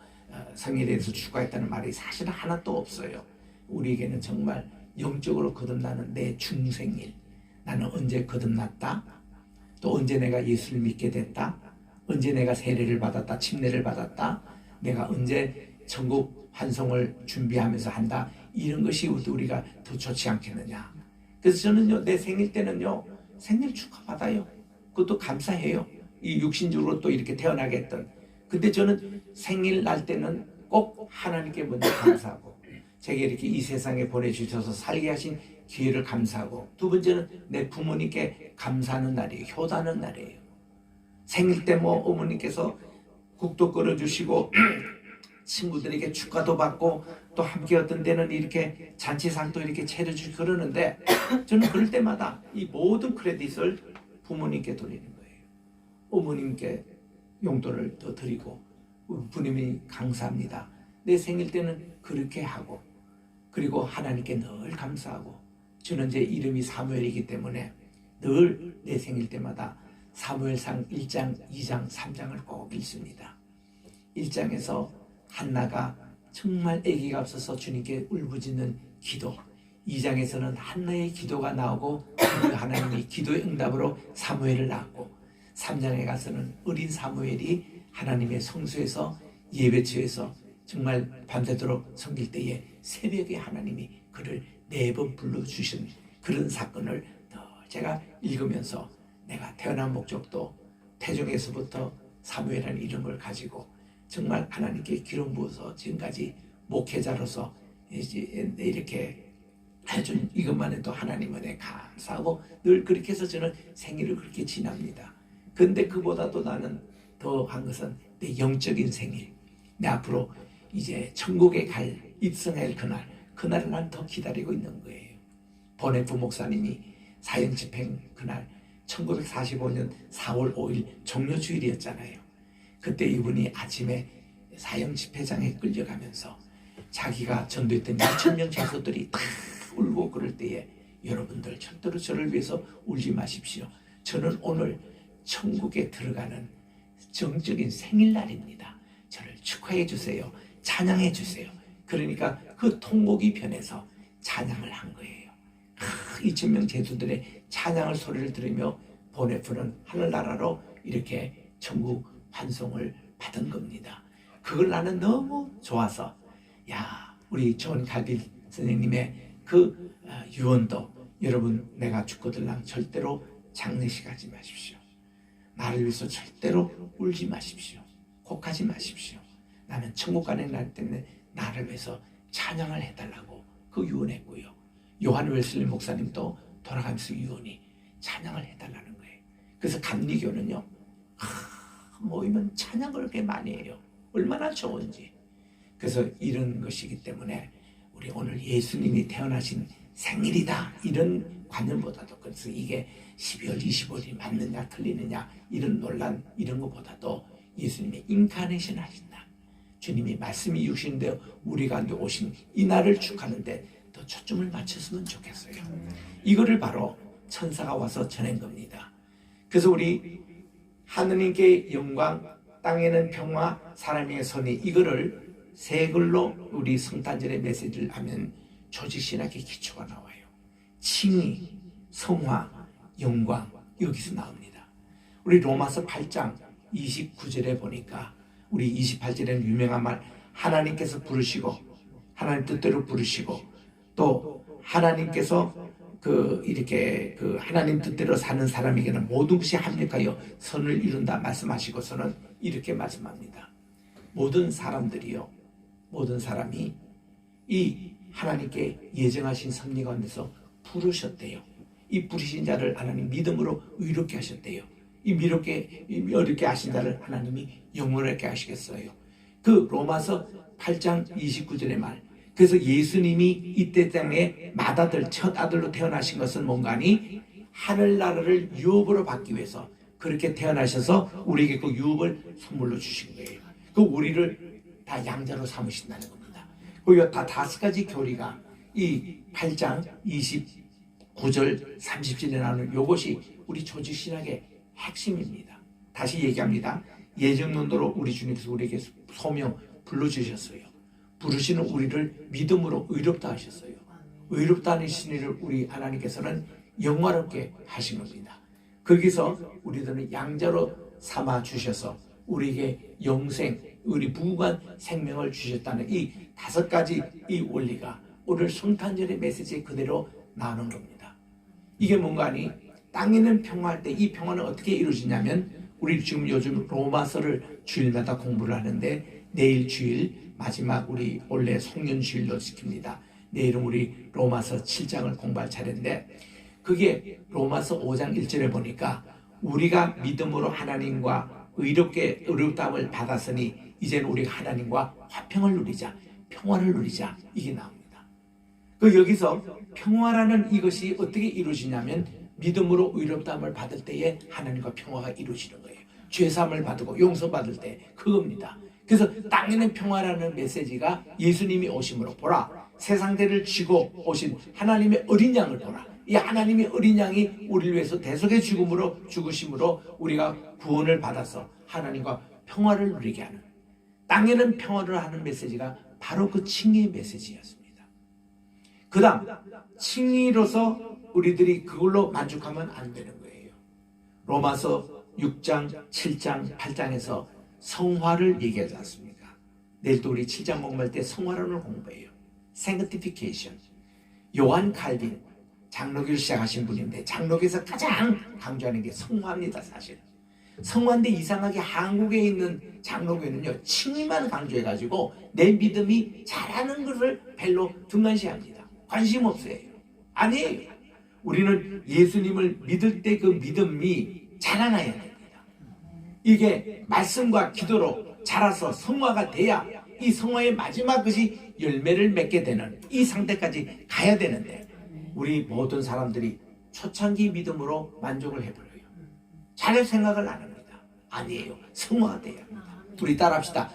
생일에 대해서 추가했다는 말이 사실 하나도 없어요. 우리에게는 정말 영적으로 거듭나는 내 중생일, 나는 언제 거듭났다, 또 언제 내가 예수를 믿게 됐다, 언제 내가 세례를 받았다, 침례를 받았다, 내가 언제 천국 환송을 준비하면서 한다, 이런 것이 우리가 더 좋지 않겠느냐. 그래서 저는요 내 생일 때는요 생일 축하받아요. 그것도 감사해요. 이 육신적으로 또 이렇게 태어나게 했던. 근데 저는 생일 날 때는 꼭 하나님께 먼저 감사하고 제게 이렇게 이 세상에 보내주셔서 살게 하신 기회를 감사하고 두 번째는 내 부모님께 감사하는 날이에요. 효도하는 날이에요. 생일 때 뭐 어머니께서 국도 끓여주시고 친구들에게 축하도 받고 또 함께 어떤 데는 이렇게 잔치상도 이렇게 차려주고 그러는데 저는 그럴 때마다 이 모든 크레딧을 부모님께 돌리는 거예요. 어머님께 용돈을 더 드리고 부모님이 감사합니다. 내 생일 때는 그렇게 하고 그리고 하나님께 늘 감사하고 저는 제 이름이 사무엘이기 때문에 늘 내 생일 때마다 사무엘상 1장, 2장, 3장을 꼭 읽습니다. 1장에서 한나가 정말 아기가 없어서 주님께 울부짖는 기도, 2장에서는 한나의 기도가 나오고 그 하나님의 기도의 응답으로 사무엘을 낳았고 3장에 가서는 어린 사무엘이 하나님의 성소에서 예배처에서 정말 밤새도록 섬길 때에 새벽에 하나님이 그를 4번 불러주신 그런 사건을 제가 읽으면서 내가 태어난 목적도 태중에서부터 사무엘이라는 이름을 가지고 정말 하나님께 기름 부어서 지금까지 목회자로서 이렇게 해준 이것만 해도 하나님 은혜 감사하고 늘 그렇게 해서 저는 생일을 그렇게 지납니다. 근데 그보다도 나는 더 한 것은 내 영적인 생일, 내 앞으로 이제 천국에 갈 입성할 그날을 난 더 기다리고 있는 거예요. 보네프 목사님이 사형 집행 그날 1945년 4월 5일 종료주일이었잖아요. 그때 이분이 아침에 사형 집회장에 끌려가면서 자기가 전도했던 2,000명 자손들이 다 울고 그럴 때에 여러분들 절대로 저를 위해서 울지 마십시오. 저는 오늘 천국에 들어가는 정적인 생일날입니다. 저를 축하해 주세요. 찬양해 주세요. 그러니까 그 통곡이 변해서 찬양을 한 거예요. 2,000명 제수들의 찬양을 소리를 들으며 보네프는 하늘나라로 이렇게 천국 환송을 받은 겁니다. 그걸 나는 너무 좋아서 우리 존 칼빌 선생님의 그 유언도 여러분 내가 죽거들랑 절대로 장례식 하지 마십시오. 나를 위해서 절대로 울지 마십시오. 곡하지 마십시오. 나는 천국 가는 날 때문에 나를 위해서 찬양을 해달라고 그 유언했고요. 요한 웰슬리 목사님도 돌아가면서 유언이 찬양을 해달라는 거예요. 그래서 감리교는요 모이면 찬양 그렇게 많이 해요. 얼마나 좋은지. 그래서 이런 것이기 때문에 우리 오늘 예수님이 태어나신 생일이다 이런 관념보다도 그래서 이게 12월 25일이 맞느냐 틀리느냐 이런 논란 이런 것보다도 예수님의 인카네이션 하신 날 주님이 말씀이 육신되어 우리 가운데 오신 이 날을 축하하는데 더 초점을 맞췄으면 좋겠어요. 이거를 바로 천사가 와서 전한 겁니다. 그래서 우리 하느님께 영광, 땅에는 평화, 사람의 선의, 이거를 세 글로 우리 성탄절의 메시지를 하면 조직신학의 기초가 나와요. 칭의, 성화, 영광, 여기서 나옵니다. 우리 로마서 8장 29절에 보니까 우리 28절에는 유명한 말, 하나님께서 부르시고 하나님 뜻대로 부르시고 또 하나님께서 이렇게 하나님 뜻대로 사는 사람에게는 모든 것이 합력하여 선을 이룬다 말씀하시고서는 이렇게 말씀합니다. 모든 사람이 이 하나님께 예정하신 섭리 가운데서 부르셨대요. 이 부르신 자를 하나님 믿음으로 의롭게 하셨대요. 이 어렵게 하신 자를 하나님이 영원하게 하시겠어요. 그 로마서 8장 29절의 말, 그래서 예수님이 이때 땅에 맏아들, 첫 아들로 태어나신 것은 뭔가니 하늘나라를 유업으로 받기 위해서 그렇게 태어나셔서 우리에게 그 유업을 선물로 주신 거예요. 그 우리를 다 양자로 삼으신다는 겁니다. 그리고 다 5가지 교리가 이 8장 29절 30절에 나오는 이것이 우리 조직신학의 핵심입니다. 다시 얘기합니다. 예정론도로 우리 주님께서 우리에게 소명 불러주셨어요. 부르시는 우리를 믿음으로 의롭다 하셨어요. 의롭다 하신 이를 우리 하나님께서는 영화롭게 하신 겁니다. 거기서 우리들은 양자로 삼아 주셔서 우리에게 영생, 우리 무궁한 생명을 주셨다는 이 5가지 이 원리가 오늘 성탄절의 메시지에 그대로 나오는 겁니다. 이게 뭔가 하니 땅에는 평화할 때 이 평화는 어떻게 이루어지냐면 우리 지금 요즘 로마서를 주일마다 공부를 하는데 내일 주일 마지막 우리 원래 송년 주일로 지킵니다. 내일은 우리 로마서 7장을 공부할 차례인데 그게 로마서 5장 1절에 보니까 우리가 믿음으로 하나님과 의롭다함을 받았으니 이제는 우리가 하나님과 화평을 누리자, 평화를 누리자, 이게 나옵니다. 여기서 평화라는 이것이 어떻게 이루어지냐면 믿음으로 의롭다함을 받을 때에 하나님과 평화가 이루어지는 거예요. 죄사함을 받고 용서받을 때 그겁니다. 그래서 땅에는 평화라는 메시지가 예수님이 오심으로 보라, 세상대를 쥐고 오신 하나님의 어린 양을 보라. 이 하나님의 어린 양이 우리를 위해서 대속의 죽으심으로 우리가 구원을 받아서 하나님과 평화를 누리게 하는, 땅에는 평화를 하는 메시지가 바로 그 칭의의 메시지였습니다. 그 다음 칭의로서 우리들이 그걸로 만족하면 안 되는 거예요. 로마서 6장, 7장, 8장에서 성화를 얘기하지 않습니까? 내일 또 우리 7장 공부할 때 성화론을 공부해요. Sanctification. 요한 칼빈, 장로교를 시작하신 분인데 장로교에서 가장 강조하는 게 성화입니다. 사실 성화인데 이상하게 한국에 있는 장로교는요 칭의만 강조해가지고 내 믿음이 잘하는 것을 별로 등한시합니다. 관심 없어요. 아니에요. 우리는 예수님을 믿을 때 그 믿음이 자라나야 됩니다. 이게 말씀과 기도로 자라서 성화가 돼야 이 성화의 마지막 것이 열매를 맺게 되는 이 상태까지 가야 되는데 우리 모든 사람들이 초창기 믿음으로 만족을 해버려요. 잘 생각을 안 합니다. 아니에요. 성화가 돼야 합니다. 우리 따라합시다.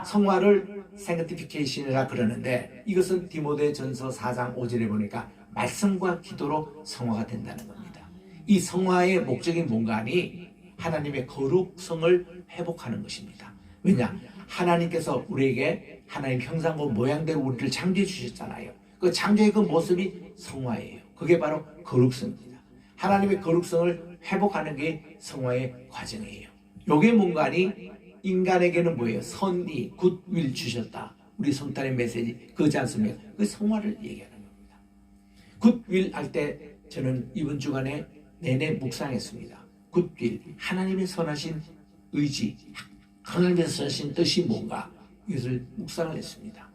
성화를 sanctification이라 그러는데 이것은 디모데전서 4장 5절에 보니까 말씀과 기도로 성화가 된다는 겁니다. 이 성화의 목적이 뭔가 하니 하나님의 거룩성을 회복하는 것입니다. 왜냐? 하나님께서 우리에게 하나님 형상과 모양대로 우리를 창조해 주셨잖아요. 그 창조의 그 모습이 성화예요. 그게 바로 거룩성입니다. 하나님의 거룩성을 회복하는 게 성화의 과정이에요. 요게 뭔가 하니 인간에게는 뭐예요? 선의, 굿윌 주셨다. 우리 성탄의 메시지 그지 않습니까? 그 성화를 얘기하는 겁니다. 굿윌 할 때 저는 이번 주간에 내내 묵상했습니다. 굿윌, 하나님의 선하신 의지, 하나님의 선하신 뜻이 뭔가 이것을 묵상을 했습니다.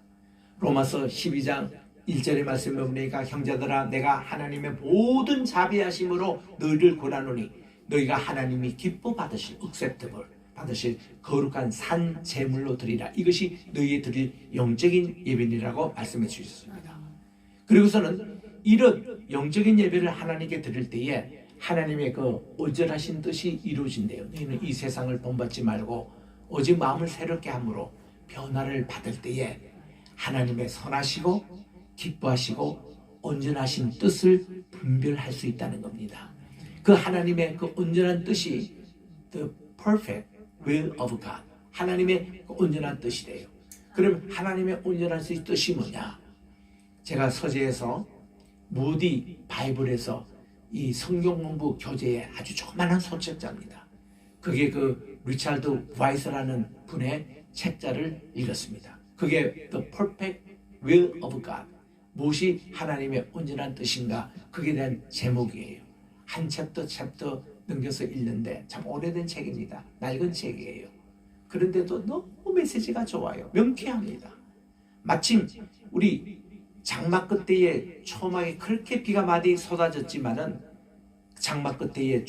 로마서 12장 1절의 말씀에 보니까 형제들아 내가 하나님의 모든 자비하심으로 너희를 권하노니 너희가 하나님이 기뻐 받으실 acceptable 받으실 거룩한 산 제물로 드리라. 이것이 너희의 드릴 영적인 예배니라고 말씀해 주셨습니다. 그리고서는 이런 영적인 예배를 하나님께 드릴 때에 하나님의 그 온전하신 뜻이 이루어진대요. 너희는 이 세상을 본받지 말고 오직 마음을 새롭게 함으로 변화를 받을 때에 하나님의 선하시고 기뻐하시고 온전하신 뜻을 분별할 수 있다는 겁니다. 그 하나님의 그 온전한 뜻이 the perfect will of God, 하나님의 그 온전한 뜻이래요. 그럼 하나님의 온전한 뜻이 뭐냐? 제가 서재에서 무디 바이블에서 이 성경 공부 교재에 아주 조그만한 소책자입니다. 그게 그 리차드 바이스라는 분의 책자를 읽었습니다. 그게 The Perfect Will of God, 무엇이 하나님의 온전한 뜻인가, 그에 대한 제목이에요. 한 챕터 넘겨서 읽는데 참 오래된 책입니다. 낡은 책이에요. 그런데도 너무 메시지가 좋아요. 명쾌합니다. 마침 우리 장마 끝때에 초막에 그렇게 비가 많이 쏟아졌지만은 장마 끝때에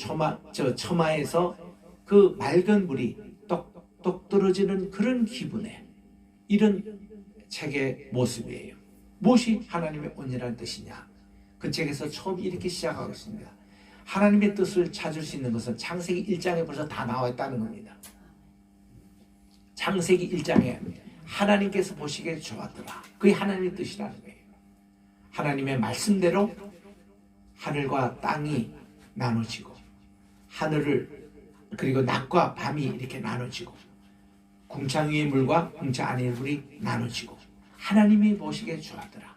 처마에서 그 맑은 물이 똑똑 떨어지는 그런 기분에 이런 책의 모습이에요. 무엇이 하나님의 온전한 뜻이냐? 그 책에서 처음 이렇게 시작하고 있습니다. 하나님의 뜻을 찾을 수 있는 것은 창세기 1장에 벌써 다 나와 있다는 겁니다. 창세기 1장에 하나님께서 보시기에 좋았더라. 그게 하나님의 뜻이라는 거예요. 하나님의 말씀대로 하늘과 땅이 나눠지고, 하늘을 그리고 낮과 밤이 이렇게 나눠지고, 궁창 위의 물과 궁창 안의 물이 나눠지고, 하나님이 보시기에 좋았더라.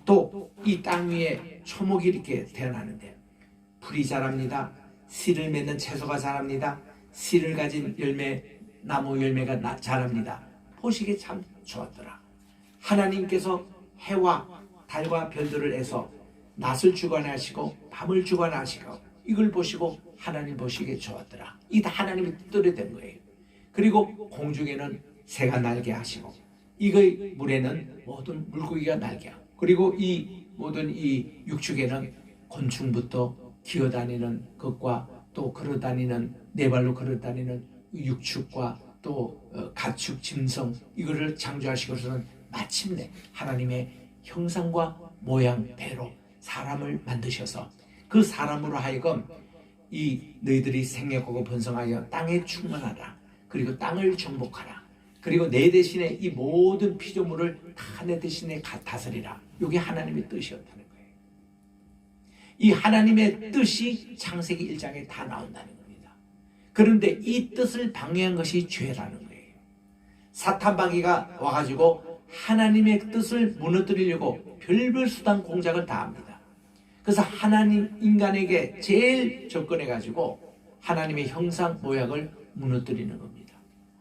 또 이 땅 위에 초목이 이렇게 태어나는데 풀이 자랍니다. 씨를 맺는 채소가 자랍니다. 씨를 가진 나무 열매가 자랍니다. 보시기에 참 좋았더라. 하나님께서 해와 달과 별들을 해서 낮을 주관하시고 밤을 주관하시고, 이걸 보시고 하나님 보시기에 좋았더라. 이게 다 하나님의 뜻대로 된 거예요. 그리고 공중에는 새가 날게 하시고, 이의 물에는 모든 물고기가 날게 하고, 그리고 이 모든 이 육축에는 곤충부터 기어다니는 것과 또 걸어다니는 네 발로 걸어다니는 육축과 또 가축, 짐승, 이거를 창조하시고서는 마침내 하나님의 형상과 모양대로 사람을 만드셔서 그 사람으로 하여금 이 너희들이 생육하고 번성하여 땅에 충만하라. 그리고 땅을 정복하라. 그리고 내 대신에 이 모든 피조물을 다 내 대신에 다스리라. 이게 하나님의 뜻이었다는 거예요. 이 하나님의 뜻이 창세기 1장에 다 나온다는 겁니다. 그런데 이 뜻을 방해한 것이 죄라는 거예요. 사탄 마귀가 와가지고 하나님의 뜻을 무너뜨리려고 별별 수단 공작을 다 합니다. 그래서 하나님 인간에게 제일 접근해가지고 하나님의 형상 모양을 무너뜨리는 겁니다.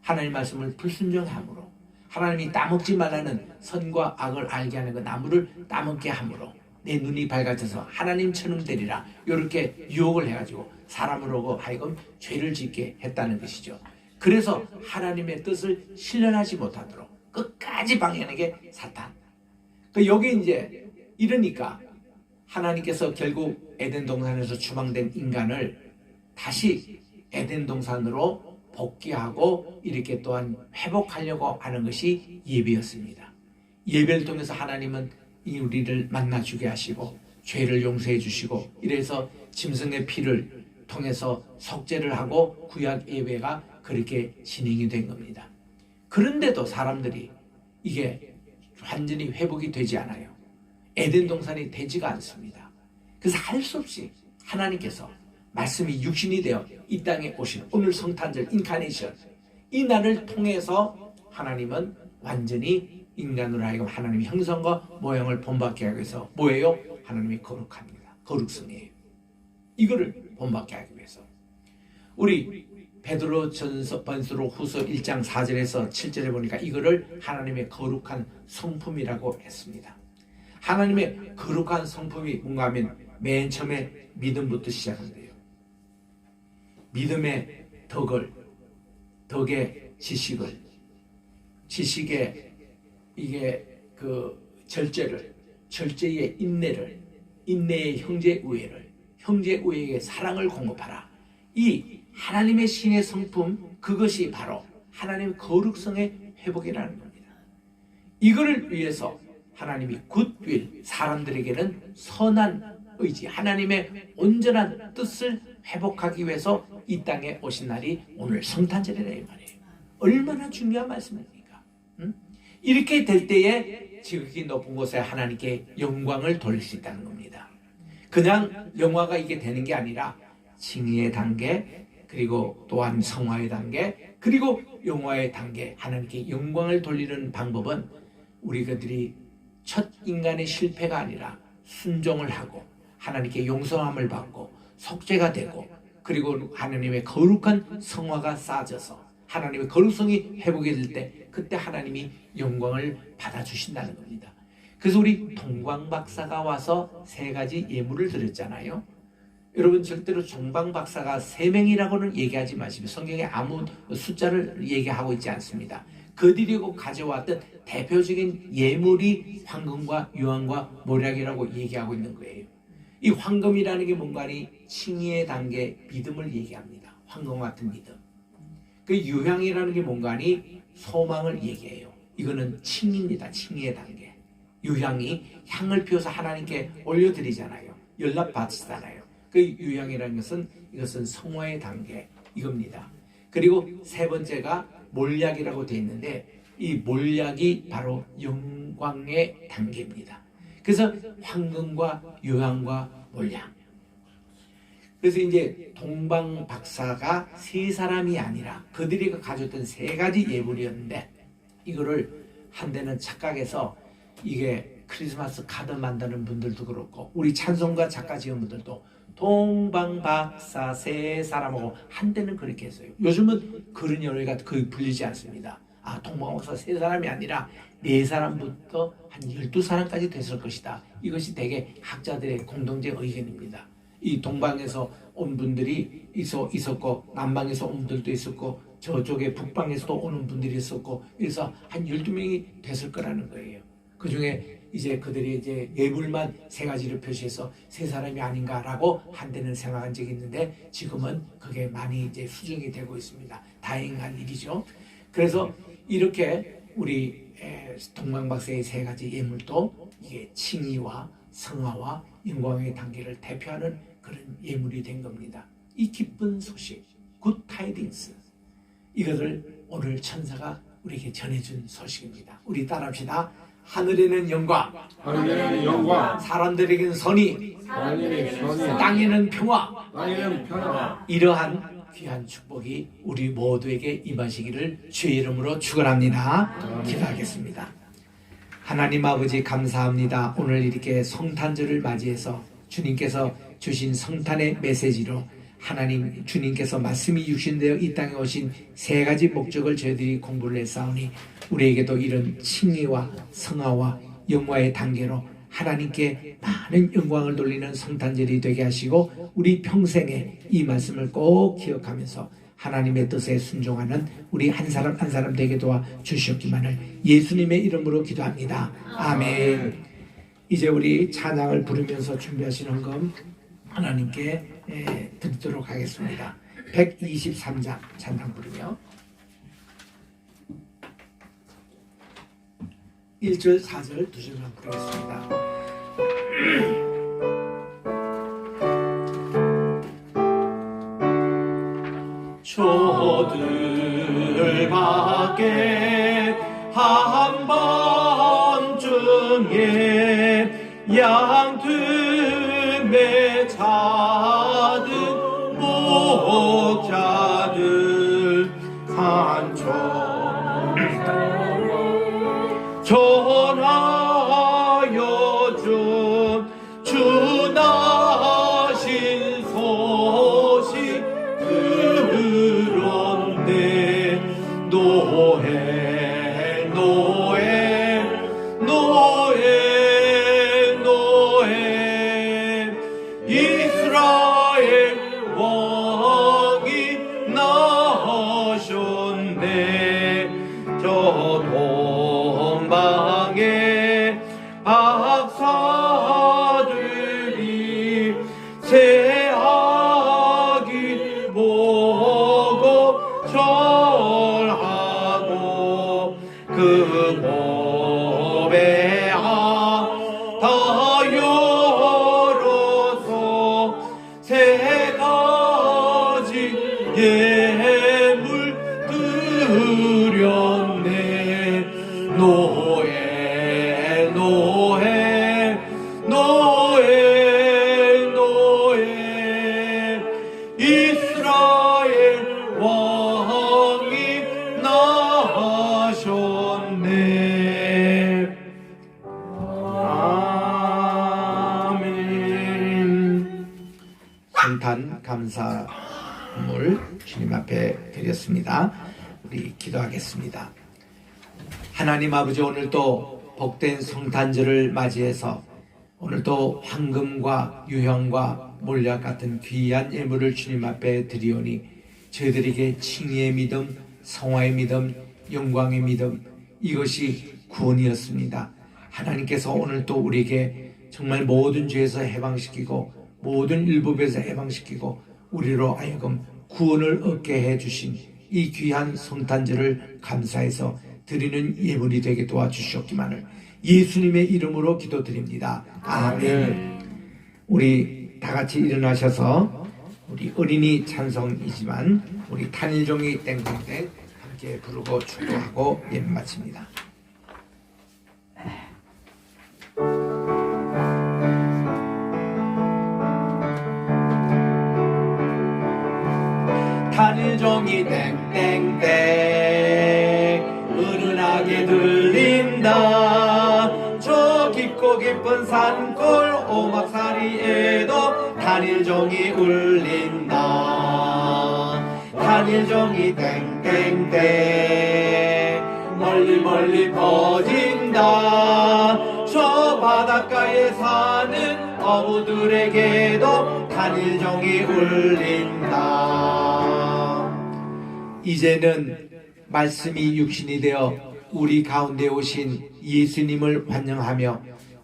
하나님 말씀을 불순종함으로, 하나님이 따먹지 말라는 선과 악을 알게 하는 그 나무를 따먹게 함으로 내 눈이 밝아져서 하나님처럼 되리라, 이렇게 유혹을 해가지고 사람으로 하여금 죄를 짓게 했다는 것이죠. 그래서 하나님의 뜻을 실현하지 못하도록 끝까지 방해하는 게 사탄. 여기 이제 이러니까 하나님께서 결국 에덴 동산에서 추방된 인간을 다시 에덴 동산으로 복귀하고 이렇게 또한 회복하려고 하는 것이 예배였습니다. 예배를 통해서 하나님은 우리를 만나주게 하시고 죄를 용서해 주시고, 이래서 짐승의 피를 통해서 속죄를 하고 구약 예배가 그렇게 진행이 된 겁니다. 그런데도 사람들이 이게 완전히 회복이 되지 않아요. 에덴 동산이 되지가 않습니다. 그래서 할 수 없이 하나님께서 말씀이 육신이 되어 이 땅에 오신 오늘 성탄절 인카네이션, 이 날을 통해서 하나님은 완전히 인간으로 하여금 하나님의 형상과 모양을 본받게 하기 위해서 뭐예요? 하나님이 거룩합니다. 거룩성이에요. 이거를 본받게 하기 위해서 우리 베드로전서 후서 1장 4절에서 7절에 보니까 이거를 하나님의 거룩한 성품이라고 했습니다. 하나님의 거룩한 성품이 뭔가 하면 맨 처음에 믿음부터 시작한대요. 믿음의 덕의 지식을, 지식의 이게 그 절제의 인내를, 인내의 형제우애를, 형제우애에게 사랑을 공급하라. 이 하나님의 신의 성품, 그것이 바로 하나님의 거룩성의 회복이라는 겁니다. 이거를 위해서 하나님이 굿윌, 사람들에게는 선한 의지, 하나님의 온전한 뜻을 회복하기 위해서 이 땅에 오신 날이 오늘 성탄절이라 이 말이에요. 얼마나 중요한 말씀입니까? 이렇게 될 때에 지극히 높은 곳에 하나님께 영광을 돌릴 수 있다는 겁니다. 그냥 영화가 이게 되는 게 아니라 칭의의 단계, 그리고 또한 성화의 단계, 그리고 영화의 단계, 하나님께 영광을 돌리는 방법은 우리들이 첫 인간의 실패가 아니라 순종을 하고 하나님께 용서함을 받고 속죄가 되고, 그리고 하나님의 거룩한 성화가 쌓아져서 하나님의 거룩성이 회복이 될 때, 그때 하나님이 영광을 받아주신다는 겁니다. 그래서 우리 동방박사가 와서 3가지 예물을 드렸잖아요. 여러분, 절대로 동방박사가 3명이라고는 얘기하지 마시고, 성경에 아무 숫자를 얘기하고 있지 않습니다. 그들이 가져왔던 대표적인 예물이 황금과 유황과 모략이라고 얘기하고 있는 거예요. 이 황금이라는 게 뭔가 하니 칭의의 단계, 믿음을 얘기합니다. 황금 같은 믿음. 그 유향이라는 게 뭔가 하니 소망을 얘기해요. 이거는 칭의입니다. 칭의의 단계. 유향이 향을 피워서 하나님께 올려드리잖아요. 연락받으시잖아요. 그 유향이라는 것은, 이것은 성화의 단계, 이겁니다. 그리고 3번째가 몰약이라고 되어 있는데, 이 몰약이 바로 영광의 단계입니다. 그래서 황금과 유향과 몰약. 그래서 이제 동방 박사가 3사람이 아니라 그들이 가졌던 3가지 예물이었는데, 이거를 한때는 착각해서 이게 크리스마스 카드 만드는 분들도 그렇고 우리 찬송가 작가 지은 분들도 동방 박사 3사람하고 한때는 그렇게 했어요. 요즘은 그런 연회가 거의 불리지 않습니다. 동방 박사 3사람이 아니라 4사람부터 한 12사람까지 됐을 것이다. 이것이 대개 학자들의 공동적 의견입니다. 이 동방에서 온 분들이 있었고, 남방에서 온 분들도 있었고, 저쪽에 북방에서도 오는 분들이 있었고, 그래서 한 12명이 됐을 거라는 거예요. 그 중에 이제 그들이 이제 예물만 3가지를 표시해서 3사람이 아닌가라고 한때는 생각한 적이 있는데, 지금은 그게 많이 이제 수정이 되고 있습니다. 다행한 일이죠. 그래서 이렇게 우리 동방박사의 3가지 예물도 이게 칭의와 성화와 영광의 단계를 대표하는 그런 예물이 된 겁니다. 이 기쁜 소식, 굿 타이딩스, 이것을 오늘 천사가 우리에게 전해준 소식입니다. 우리 따라합시다. 하늘에는 영광, 하늘에는 영광, 사람들에게는 선의, 땅에는 평화, 이러한 귀한 축복이 우리 모두에게 임하시기를 주의 이름으로 축원합니다. 기도하겠습니다. 하나님 아버지, 감사합니다. 오늘 이렇게 성탄절을 맞이해서 주님께서 주신 성탄의 메시지로 하나님 주님께서 말씀이 육신되어 이 땅에 오신 3가지 목적을 저희들이 공부를 했사오니, 우리에게도 이런 칭의와 성화와 영화의 단계로 하나님께 많은 영광을 돌리는 성탄절이 되게 하시고, 우리 평생에 이 말씀을 꼭 기억하면서 하나님의 뜻에 순종하는 우리 한 사람 한 사람 되게 도와 주시옵기만을 예수님의 이름으로 기도합니다. 아멘. 이제 우리 찬양을 부르면서 준비하신 헌금 하나님께 드리도록 하겠습니다. 123장 찬양 부르며 1절, 4절, 2절만 부르겠습니다. 저들 밖에 한밤중에 양틈에 자든 목자들 산천 전하여 주 나신 소식 들었네. 노에 이스라엘 왕이 나셨네. 저 동방의 박사들이 새 아기 보고 절하고 그 몸에 다 열어서 3가지 예물 드렸네. 노에 성탄 감사물 주님 앞에 드렸습니다. 우리 기도하겠습니다. 하나님 아버지, 오늘도 복된 성탄절을 맞이해서 오늘도 황금과 유향과 몰약 같은 귀한 예물을 주님 앞에 드리오니 저희들에게 칭의의 믿음, 성화의 믿음, 영광의 믿음, 이것이 구원이었습니다. 하나님께서 오늘 또 우리에게 정말 모든 죄에서 해방시키고 모든 율법에서 해방시키고 우리로 하여금 구원을 얻게 해주신 이 귀한 성탄절을 감사해서 드리는 예물이 되게 도와주시옵기만을 예수님의 이름으로 기도드립니다. 아멘. 우리 다 같이 일어나셔서 우리 어린이 찬송이지만 우리 탄일종이 땡땡땡 함께 부르고 축도하고 예배 마칩니다. 탄일종이 땡땡땡 은은하게 들린다. 저 깊고 깊은 산골 오막사리에도 탄일종이 울린다. 탄일종이 땡땡땡 멀리 멀리 퍼진다. 저 바닷가에 사는 어부들에게도 탄일종이 울린다. 이제는 말씀이 육신이 되어 우리 가운데 오신 예수님을 환영하며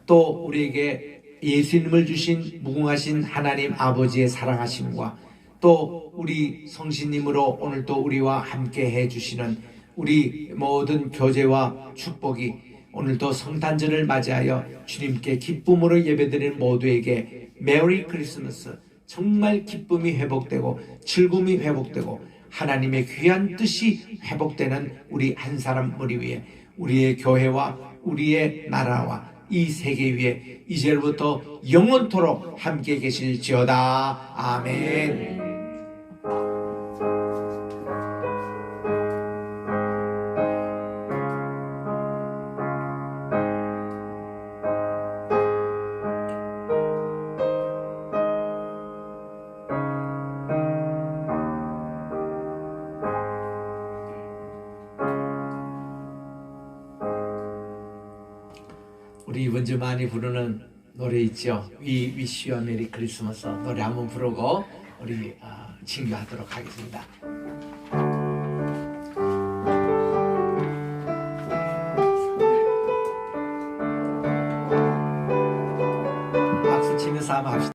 또 우리에게 예수님을 주신 무궁하신 하나님 아버지의 사랑하심과 또 우리 성신님으로 오늘도 우리와 함께 해주시는 우리 모든 교제와 축복이 오늘도 성탄절을 맞이하여 주님께 기쁨으로 예배드리는 모두에게 메리 크리스마스, 정말 기쁨이 회복되고 즐거움이 회복되고 하나님의 귀한 뜻이 회복되는 우리 한 사람 머리 위에 우리의 교회와 우리의 나라와 이 세계 위에 이제부터 영원토록 함께 계실지어다. 아멘. 우리 이번 주 많이 부르는 노래 있죠. We Wish You a Merry Christmas 노래 한번 부르고 우리 친교하도록 하겠습니다. 박수 치면서 한번 합시다.